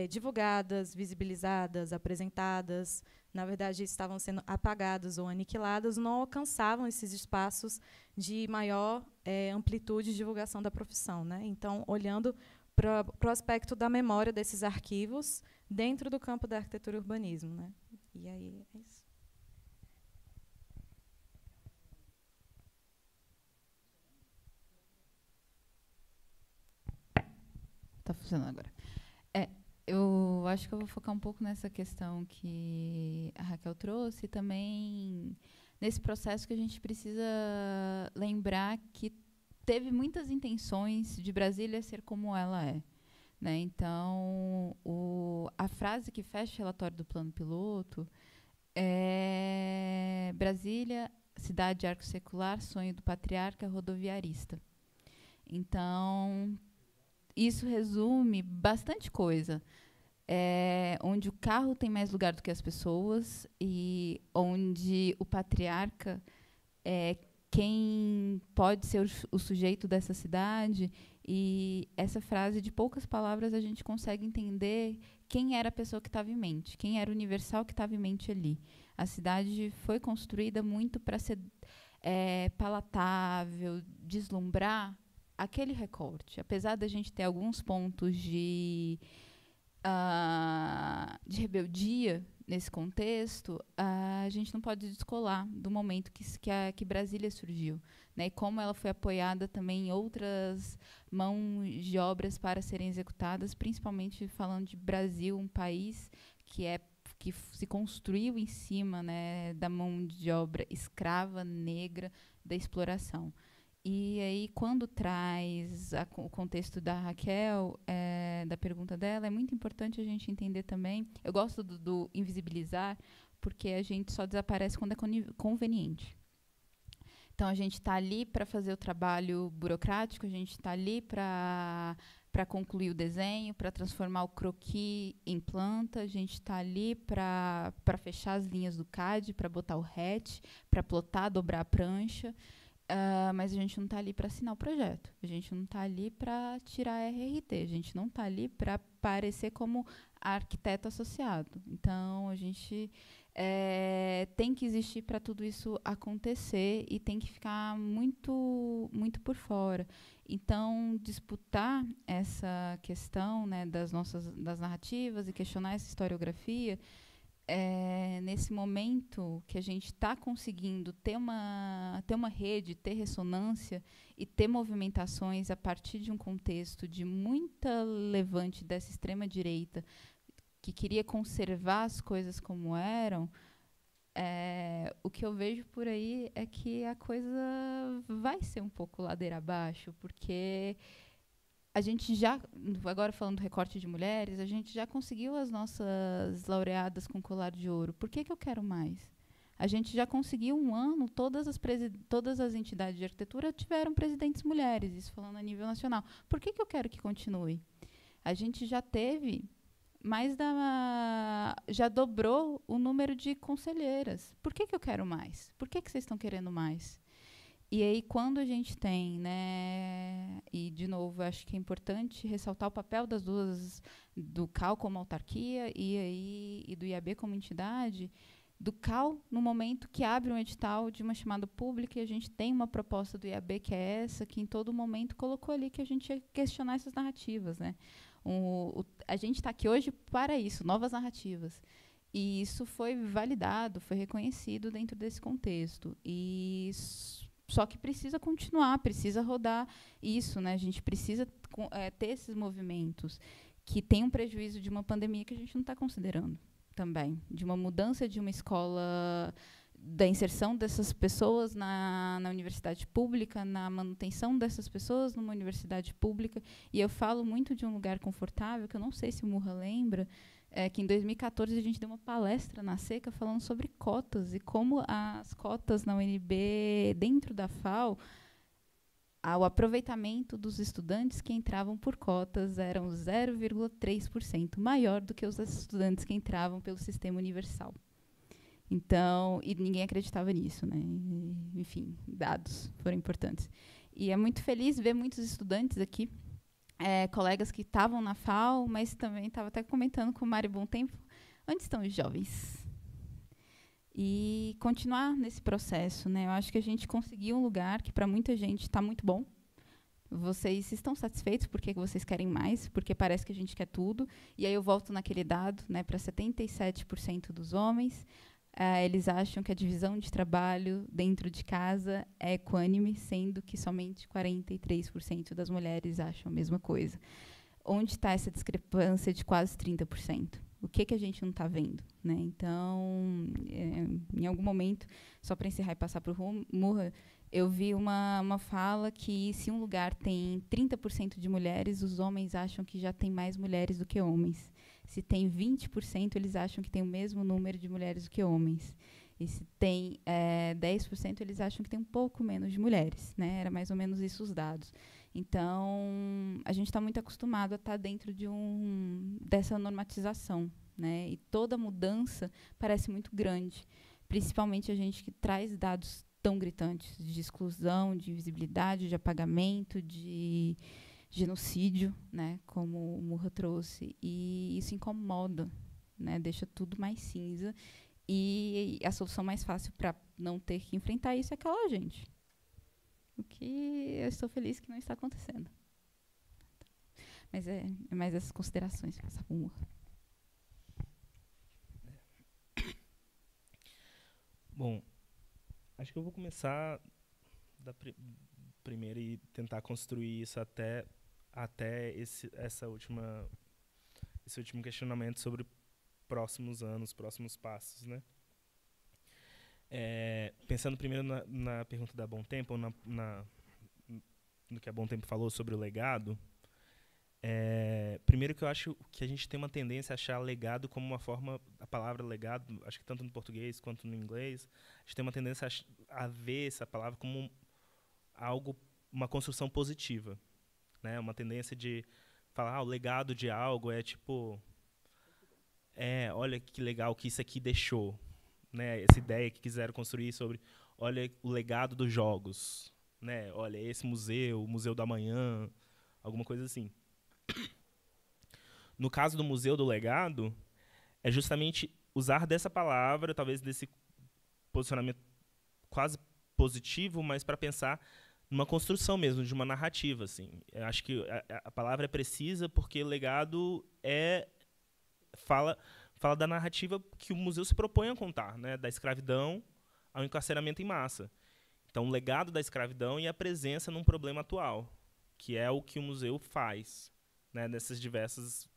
divulgadas, visibilizadas, apresentadas, na verdade estavam sendo apagadas ou aniquiladas, não alcançavam esses espaços de maior amplitude de divulgação da profissão, né? Então, olhando para o aspecto da memória desses arquivos dentro do campo da arquitetura e urbanismo, né? E aí é isso. Está funcionando agora. Eu acho que eu vou focar um pouco nessa questão que a Raquel trouxe, e também nesse processo que a gente precisa lembrar que teve muitas intenções de Brasília ser como ela é, né? Então, a frase que fecha o relatório do plano piloto é Brasília, cidade arco secular, sonho do patriarca rodoviarista. Então, isso resume bastante coisa. Onde o carro tem mais lugar do que as pessoas e onde o patriarca é quem pode ser o sujeito dessa cidade. E essa frase, de poucas palavras, a gente consegue entender quem era a pessoa que estava em mente, quem era o universal que estava em mente ali. A cidade foi construída muito para ser palatável, deslumbrar aquele recorte. Apesar da gente ter alguns pontos de rebeldia nesse contexto, a gente não pode descolar do momento que Brasília surgiu, né? E como ela foi apoiada também em outras mãos de obras para serem executadas, principalmente falando de Brasil, um país que se construiu em cima, né, da mão de obra escrava, negra, da exploração. E aí, quando traz o contexto da Raquel, da pergunta dela, é muito importante a gente entender também. Eu gosto do invisibilizar, porque a gente só desaparece quando é conveniente. Então, a gente está ali para fazer o trabalho burocrático, a gente está ali para concluir o desenho, para transformar o croquis em planta, a gente está ali para fechar as linhas do CAD, para botar o hatch, para plotar, dobrar a prancha. Mas a gente não está ali para assinar o projeto, a gente não está ali para tirar RRT, a gente não está ali para aparecer como arquiteto associado. Então, a gente tem que existir para tudo isso acontecer e tem que ficar muito, muito por fora. Então, disputar essa questão, né, das narrativas e questionar essa historiografia, nesse momento que a gente está conseguindo ter uma rede, ter ressonância e ter movimentações a partir de um contexto de muita levante dessa extrema-direita que queria conservar as coisas como eram, o que eu vejo por aí é que a coisa vai ser um pouco ladeira abaixo, porque a gente já, agora falando do recorte de mulheres, a gente já conseguiu as nossas laureadas com colar de ouro. Por que eu quero mais? A gente já conseguiu um ano, todas as entidades de arquitetura tiveram presidentes mulheres, isso falando a nível nacional. Por que eu quero que continue? A gente já teve já dobrou o número de conselheiras. Por que eu quero mais? Por que vocês estão querendo mais? E aí, quando a gente tem, né, e, de novo, acho que é importante ressaltar o papel das duas, do CAL como autarquia e do IAB como entidade, do CAL, no momento que abre um edital de uma chamada pública, e a gente tem uma proposta do IAB, que é essa, que em todo momento colocou ali que a gente ia questionar essas narrativas, né? A gente está aqui hoje para isso, novas narrativas. E isso foi validado, foi reconhecido dentro desse contexto. E só que precisa continuar, precisa rodar isso, né? A gente precisa ter esses movimentos que tem um prejuízo de uma pandemia que a gente não está considerando também, de uma mudança de uma escola, da inserção dessas pessoas na universidade pública, na manutenção dessas pessoas numa universidade pública. E eu falo muito de um lugar confortável, que eu não sei se o Murra lembra, que em 2014 a gente deu uma palestra na Seca falando sobre cotas e como as cotas na UNB, dentro da FAO, o aproveitamento dos estudantes que entravam por cotas eram 0,3% maior do que os estudantes que entravam pelo sistema universal. Então, e ninguém acreditava nisso, né? Enfim, dados foram importantes. E é muito feliz ver muitos estudantes aqui, colegas que estavam na FAO, mas também estava até comentando com o Mário Bom Tempo, onde estão os jovens? E continuar nesse processo, né? Eu acho que a gente conseguiu um lugar que para muita gente está muito bom. Vocês estão satisfeitos porque vocês querem mais, porque parece que a gente quer tudo. E aí eu volto naquele dado, né, para 77% dos homens. Eles acham que a divisão de trabalho dentro de casa é equânime, sendo que somente 43% das mulheres acham a mesma coisa. Onde está essa discrepância de quase 30%? O que a gente não está vendo, né? Então, em algum momento, só para encerrar e passar para o Murra, eu vi uma fala que se um lugar tem 30% de mulheres, os homens acham que já tem mais mulheres do que homens. Se tem 20%, eles acham que tem o mesmo número de mulheres do que homens. E se tem 10%, eles acham que tem um pouco menos de mulheres, né? Era mais ou menos isso os dados. Então, a gente está muito acostumado a estar dentro dessa normatização, né? E toda mudança parece muito grande, principalmente a gente que traz dados tão gritantes de exclusão, de invisibilidade, de apagamento, de genocídio, né? Como o Murra trouxe. E isso incomoda, né? Deixa tudo mais cinza. E a solução mais fácil para não ter que enfrentar isso é calar a gente. O que eu estou feliz que não está acontecendo. Mas é mais essas considerações. Passar por Murra. Bom, acho que eu vou começar da primeira e tentar construir isso até esse último questionamento sobre próximos anos, próximos passos, né? Pensando primeiro na pergunta da Bom Tempo, no que a Bom Tempo falou sobre o legado, primeiro que eu acho que a gente tem uma tendência a achar legado como uma forma, a palavra legado, acho que tanto no português quanto no inglês, a gente tem uma tendência a ver essa palavra como algo, uma construção positiva, né? Uma tendência de falar, o legado de algo é tipo, olha que legal que isso aqui deixou, né? Essa ideia que quiseram construir sobre, olha o legado dos jogos, né? Olha esse museu, o Museu da Manhã, alguma coisa assim. No caso do Museu do Legado, é justamente usar dessa palavra, talvez desse posicionamento quase positivo, mas para pensar numa construção mesmo, de uma narrativa, assim. Eu acho que a palavra é precisa porque legado fala da narrativa que o museu se propõe a contar, né? Da escravidão ao encarceramento em massa. Então, o legado da escravidão e a presença num problema atual, que é o que o museu faz, né? Nessas diversas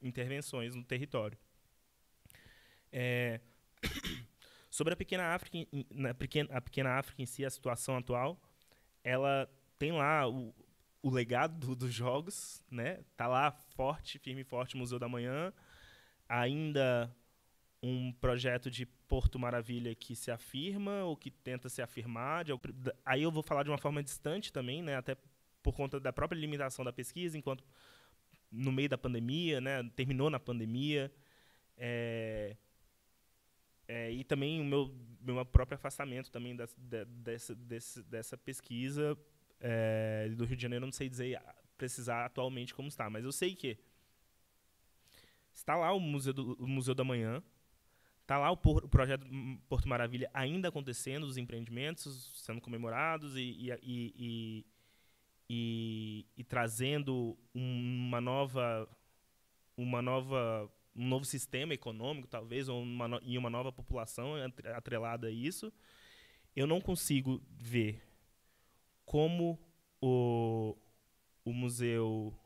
intervenções no território. Sobre a Pequena África, a Pequena África em si, a situação atual, ela tem lá o legado dos jogos, né? Tá lá forte, firme e forte, Museu da Manhã. Ainda um projeto de Porto Maravilha que se afirma ou que tenta se afirmar. Aí eu vou falar de uma forma distante também, né? Até por conta da própria limitação da pesquisa, enquanto no meio da pandemia, né? Terminou na pandemia. É E também o meu próprio afastamento também dessa pesquisa do Rio de Janeiro, eu não sei precisar atualmente como está, mas eu sei que está lá o Museu da Manhã, está lá o projeto Porto Maravilha ainda acontecendo, os empreendimentos sendo comemorados e trazendo um novo sistema econômico, talvez, ou uma nova população atrelada a isso. Eu não consigo ver como o museu,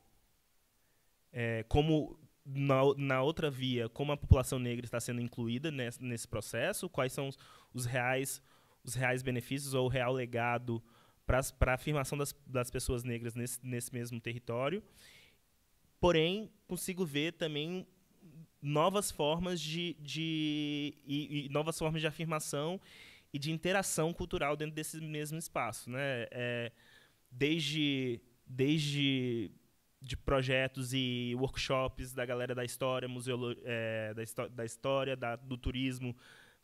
como na outra via, como a população negra está sendo incluída nesse processo, quais são os reais benefícios ou o real legado para a afirmação das pessoas negras nesse mesmo território. Porém, consigo ver também novas formas novas formas de afirmação e de interação cultural dentro desse mesmo espaço, né? Desde de projetos e workshops da galera da história, da história, do turismo,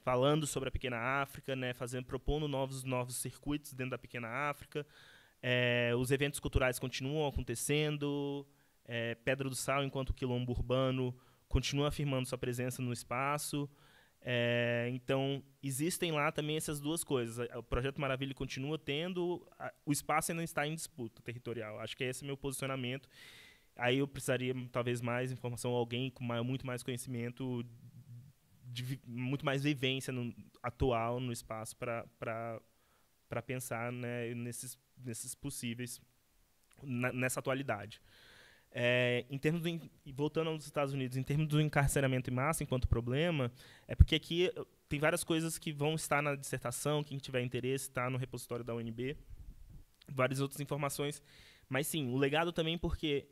falando sobre a Pequena África, né? Propondo novos circuitos dentro da Pequena África. Os eventos culturais continuam acontecendo. Pedra do Sal, enquanto quilombo urbano, continua afirmando sua presença no espaço. Então, existem lá também essas duas coisas. O Projeto Maravilha continua tendo, o espaço ainda está em disputa territorial. Acho que esse é o meu posicionamento. Aí eu precisaria, talvez, mais informação, alguém com muito mais conhecimento, muito mais vivência atual no espaço para pensar, né, nesses possíveis, nessa atualidade. Voltando aos Estados Unidos, em termos do encarceramento em massa enquanto problema, porque aqui tem várias coisas que vão estar na dissertação, quem tiver interesse está no repositório da UNB, várias outras informações, mas sim, o legado também porque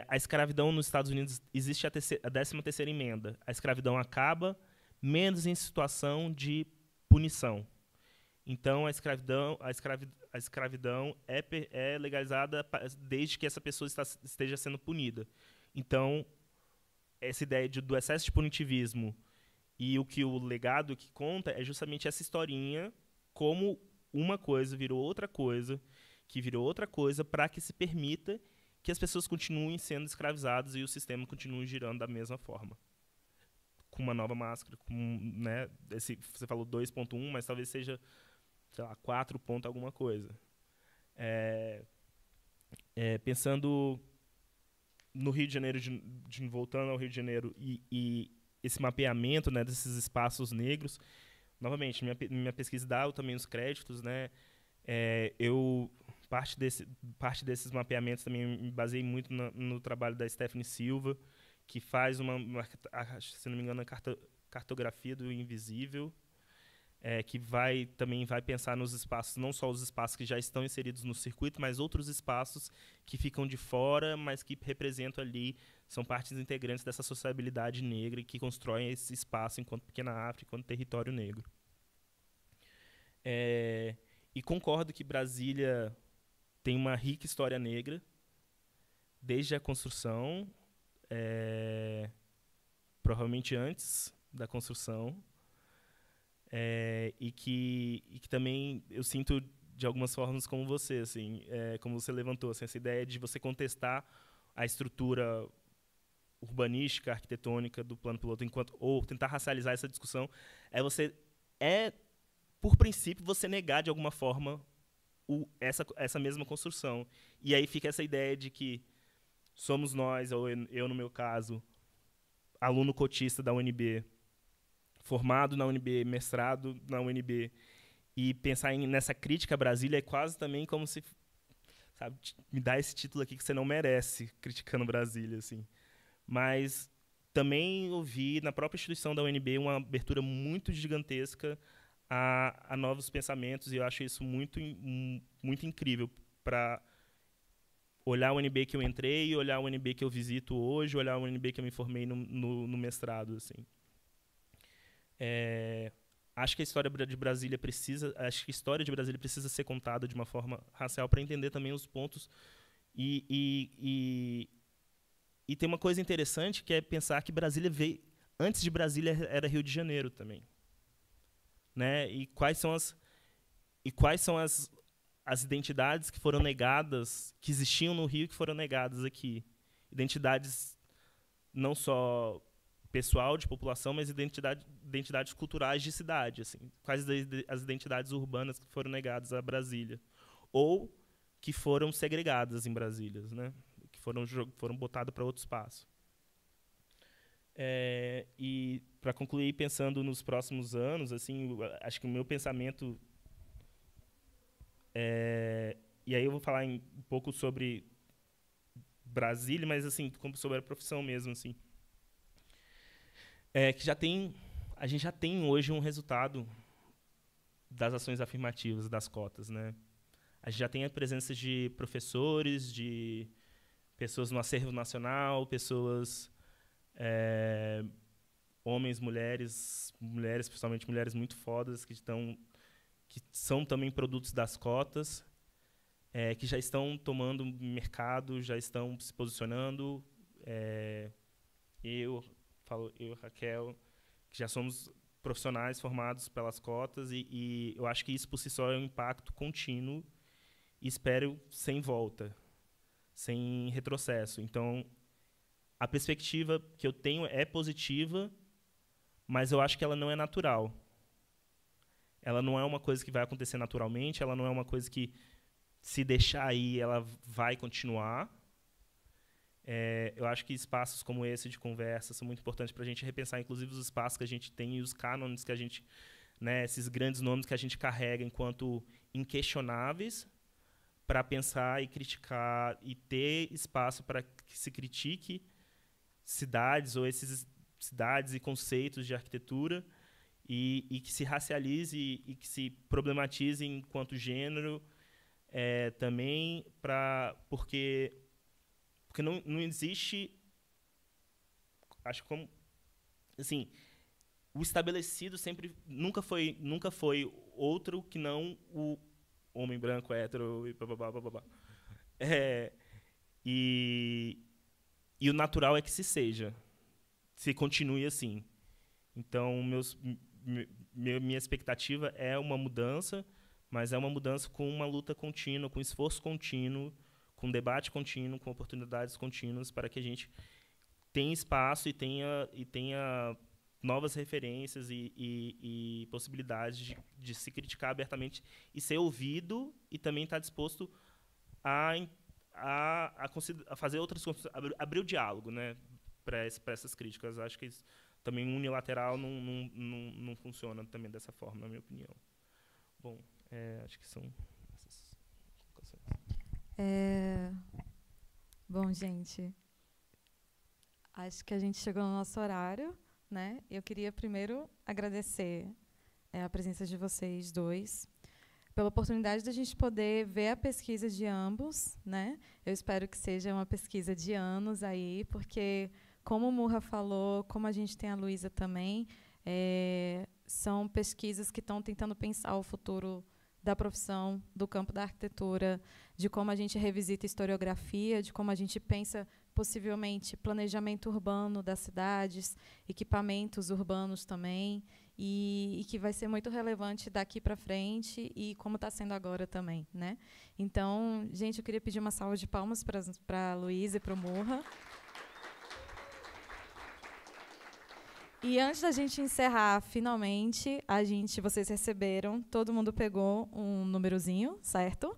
a escravidão nos Estados Unidos existe a 13ª emenda, a escravidão acaba menos em situação de punição. Então, a escravidão é legalizada desde que essa pessoa esteja sendo punida. Então, essa ideia do excesso de punitivismo e o legado que conta é justamente essa historinha, como uma coisa virou outra coisa, que virou outra coisa, para que se permita que as pessoas continuem sendo escravizadas e o sistema continue girando da mesma forma. Com uma nova máscara, né, você falou 2.1, mas talvez seja, sei lá, 4 ponto alguma coisa. Pensando no Rio de Janeiro, voltando ao Rio de Janeiro e esse mapeamento, né, desses espaços negros, novamente, minha pesquisa dá também os créditos, né, parte desses mapeamentos também me baseei muito no trabalho da Stephanie Silva, que faz se não me engano, a cartografia do invisível, que também vai pensar nos espaços, não só os espaços que já estão inseridos no circuito, mas outros espaços que ficam de fora, mas que representam ali, são partes integrantes dessa sociabilidade negra e que constroem esse espaço enquanto Pequena África, enquanto território negro. E concordo que Brasília tem uma rica história negra, desde a construção, provavelmente antes da construção, e que também eu sinto de algumas formas como você, assim, como você levantou, assim, essa ideia de você contestar a estrutura urbanística, arquitetônica do plano piloto, ou tentar racializar essa discussão, por princípio, você negar de alguma forma essa mesma construção. E aí fica essa ideia de que somos nós, ou eu no meu caso, aluno cotista da UNB, formado na UNB, mestrado na UNB, e pensar nessa crítica a Brasília é quase também como se, sabe, me dá esse título aqui que você não merece, criticando Brasília, assim. Mas também ouvi na própria instituição da UNB uma abertura muito gigantesca a novos pensamentos, e eu acho isso muito, muito incrível para olhar a UNB que eu entrei, olhar a UNB que eu visito hoje, olhar a UNB que eu me formei no mestrado, assim. Acho que a história de Brasília precisa ser contada de uma forma racial para entender também os pontos e tem uma coisa interessante que é pensar que Brasília veio antes de Brasília era Rio de Janeiro também. né? E quais são as identidades que foram negadas, que existiam no Rio e que foram negadas aqui. Identidades não só pessoal, de população, mas identidades culturais de cidade. Assim. Quais as identidades urbanas que foram negadas a Brasília? Ou que foram segregadas em Brasília, né? Que foram botadas para outro espaço. E, para concluir, pensando nos próximos anos, assim, acho que o meu pensamento... e aí eu vou falar um pouco sobre Brasília, mas assim, sobre a profissão mesmo, assim. Que a gente já tem hoje um resultado das ações afirmativas, das cotas, né? A gente já tem a presença de professores, de pessoas no acervo nacional, pessoas, homens, mulheres, principalmente mulheres muito fodas, que são também produtos das cotas, que já estão tomando mercado, já estão se posicionando. Eu, Raquel, que já somos profissionais formados pelas cotas, e eu acho que isso, por si só, é um impacto contínuo e espero sem volta, sem retrocesso. Então, a perspectiva que eu tenho é positiva, mas eu acho que ela não é natural. Ela não é uma coisa que vai acontecer naturalmente, ela não é uma coisa que, se deixar aí, ela vai continuar. Eu acho que espaços como esse de conversa são muito importantes para a gente repensar, inclusive, os espaços que a gente tem e os cânones que a gente... né, esses grandes nomes que a gente carrega enquanto inquestionáveis, para pensar e criticar e ter espaço para que se critique cidades ou esses cidades e conceitos de arquitetura e que se racialize e que se problematize enquanto gênero também, porque não existe, acho que como assim, o estabelecido nunca foi outro que não o homem branco, hétero e blá. E o natural é que se continue assim. Então, minha expectativa é uma mudança, mas é uma mudança com uma luta contínua, com esforço contínuo, com debate contínuo, com oportunidades contínuas, para que a gente tenha espaço e tenha novas referências e possibilidades de se criticar abertamente e ser ouvido, e também estar disposto a fazer outras coisas, abrir o diálogo, né, para essas críticas. Acho que isso, também unilateral não funciona também dessa forma, na minha opinião. Bom, acho que são essas colocações. Bom, gente, acho que a gente chegou no nosso horário, né? Eu queria primeiro agradecer a presença de vocês dois, pela oportunidade da gente poder ver a pesquisa de ambos, né? Eu espero que seja uma pesquisa de anos aí, porque, como o Murra falou, como a gente tem a Luísa também, são pesquisas que estão tentando pensar o futuro da profissão, do campo da arquitetura, de como a gente revisita historiografia, de como a gente pensa, possivelmente, planejamento urbano das cidades, equipamentos urbanos também, e que vai ser muito relevante daqui para frente, e como está sendo agora também, né? Então, gente, eu queria pedir uma salva de palmas para a Luísa e para o Murra. E antes da gente encerrar, finalmente, vocês receberam, todo mundo pegou um númerozinho, certo?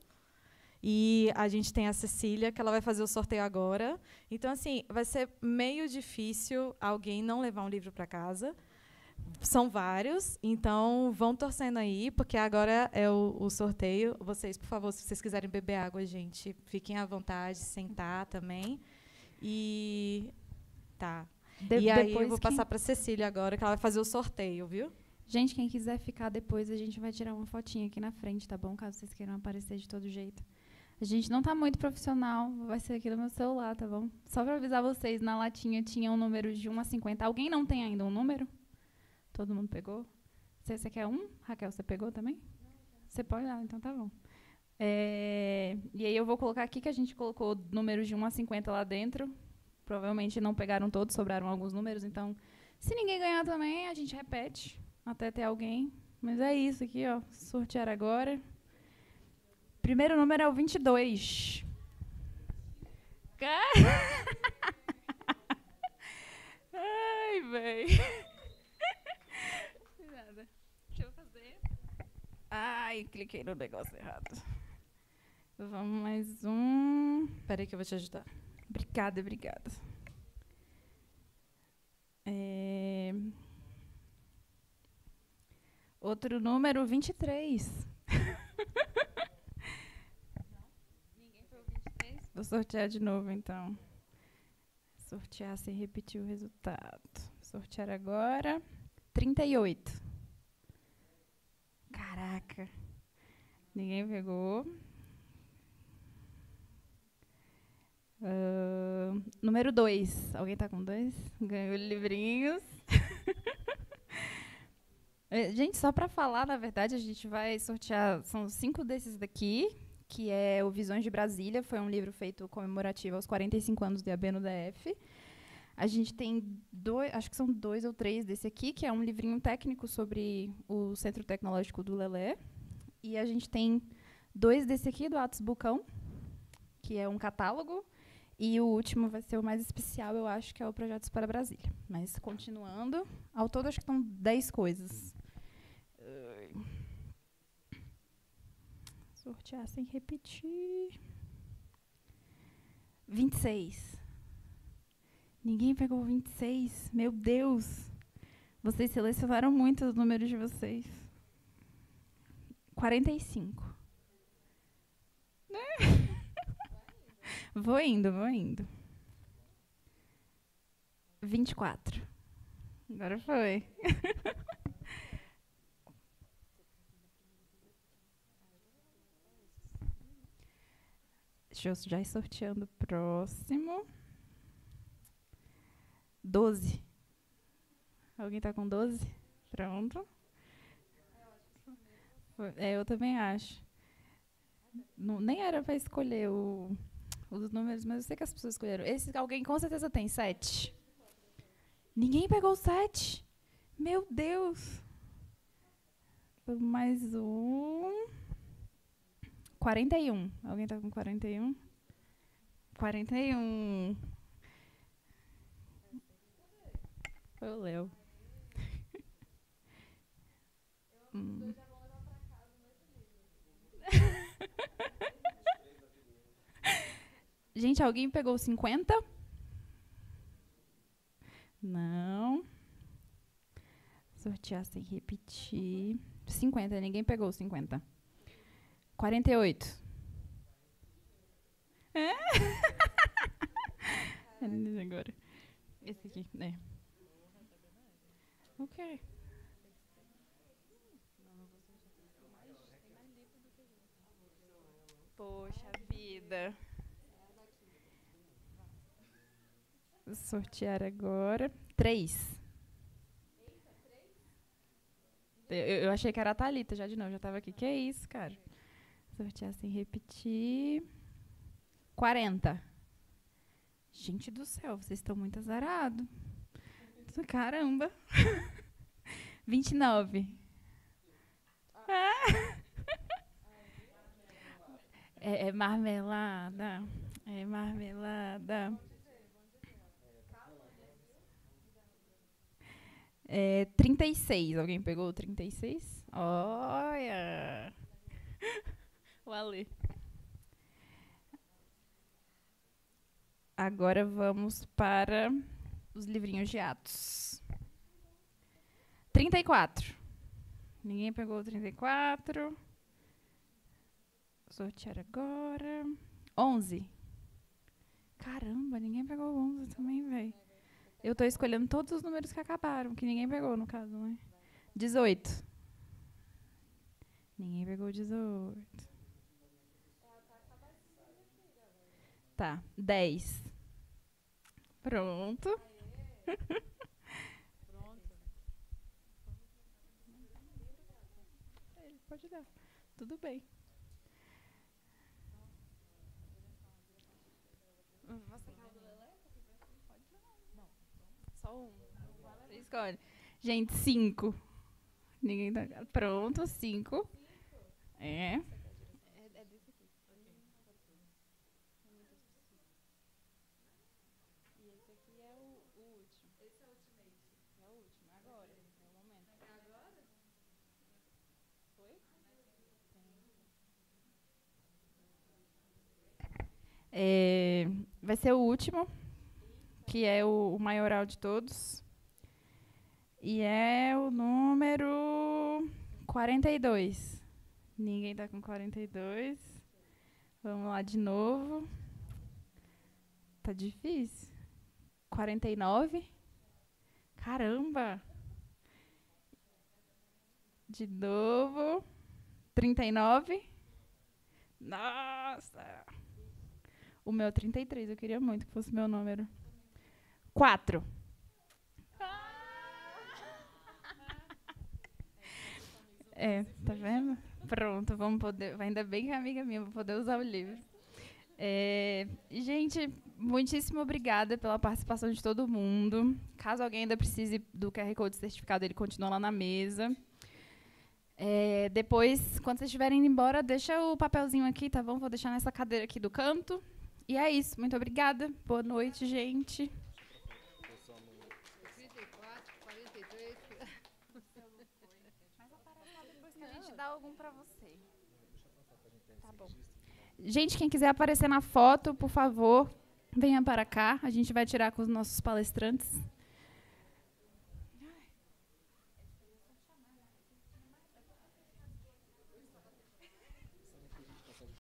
E a gente tem a Cecília, que ela vai fazer o sorteio agora. Então, assim, vai ser meio difícil alguém não levar um livro para casa. São vários, então vão torcendo aí, porque agora é o sorteio. Vocês, por favor, se vocês quiserem beber água, gente, fiquem à vontade, sentar também. E tá. E aí eu vou passar para a Cecília agora, que ela vai fazer o sorteio, viu? Gente, quem quiser ficar depois, a gente vai tirar uma fotinha aqui na frente, tá bom? Caso vocês queiram aparecer de todo jeito. A gente não tá muito profissional, vai ser aqui no meu celular, tá bom? Só para avisar vocês, na latinha tinha um número de 1 a 50. Alguém não tem ainda um número? Todo mundo pegou? Você quer um? Raquel, você pegou também? Você pode? Ah, então tá bom. E aí eu vou colocar aqui que a gente colocou números de 1 a 50 lá dentro. Provavelmente não pegaram todos, sobraram alguns números. Então, se ninguém ganhar também, a gente repete até ter alguém. Mas é isso aqui, ó. Sortear agora. Primeiro número é o 22. Ai, véi. Nada. Deixa eu fazer. Ai, cliquei no negócio errado. Vamos mais um. Peraí que eu vou te ajudar. Obrigada, obrigada. Outro número, 23. Ninguém foi o 23? Vou sortear de novo, então. Sortear sem repetir o resultado. Sortear agora. 38. Caraca. Ninguém pegou. Número 2. Alguém tá com 2? Ganhou livrinhos. Gente, só para falar, na verdade, a gente vai sortear, são 5 desses daqui, que é o Visões de Brasília, foi um livro feito comemorativo aos 45 anos de AB no DF. A gente tem 2, acho que são 2 ou 3 desse aqui, que é um livrinho técnico sobre o Centro Tecnológico do Lelé. E a gente tem 2 desse aqui, do Atos Bucão, que é um catálogo. E o último vai ser o mais especial, eu acho, que é o Projetos para Brasília. Mas, continuando, ao todo acho que estão 10 coisas. Sortear sem repetir. 26. Ninguém pegou 26. Meu Deus. Vocês selecionaram muito os números de vocês. 45. Vou indo. 24. Agora foi. Deixa eu já ir sorteando o próximo. 12. Alguém tá com 12? Pronto. Eu também acho. Não, nem era para escolher os números, mas eu sei que as pessoas escolheram. Esse alguém com certeza tem 7. Ninguém pegou 7. Meu Deus. Mais um. 41. Alguém tá com 41? 41. Foi o Léo. Gente, alguém pegou 50? Não. Sortear sem repetir. 50, ninguém pegou 50. 48. É? Agora. Esse aqui, né? Ok. Poxa vida. Vou sortear agora. 3. Eu achei que era a Thalita já de novo. Já estava aqui. Que é isso, cara? Sortear sem repetir. 40. Gente do céu, vocês estão muito azarados. Caramba. 29. É marmelada. É marmelada. 36. Alguém pegou 36? Olha! O Ale. Agora vamos para os livrinhos de Atos. 34. Ninguém pegou 34. Sortear agora. 11. Caramba, ninguém pegou 11 também, velho. Eu tô escolhendo todos os números que acabaram, que ninguém pegou, no caso, né? 18. Ninguém pegou 18. Tá, 10. Pronto. Ele pode dar. Tudo bem. Você quer o do Lelé? Pode não. Só um. Você escolhe. Gente, 5. Ninguém tá. Pronto, 5. É. Vai ser o último, que é o maioral de todos. E é o número 42. Ninguém tá com 42. Vamos lá de novo. Tá difícil. 49. Caramba! De novo. 39. Nossa! O meu é 33, eu queria muito que fosse meu número. 4. Tá vendo? Pronto, vamos poder. Ainda bem que é amiga minha, vou poder usar o livro. Gente, muitíssimo obrigada pela participação de todo mundo. Caso alguém ainda precise do QR Code certificado, ele continua lá na mesa. Depois, quando vocês estiverem indo embora, deixa o papelzinho aqui, tá bom? Vou deixar nessa cadeira aqui do canto. E é isso, muito obrigada. Boa noite, gente. 34, 43. Mas aparece lá depois que a gente dá algum pra você. Tá bom. Gente, quem quiser aparecer na foto, por favor, venha para cá. A gente vai tirar com os nossos palestrantes.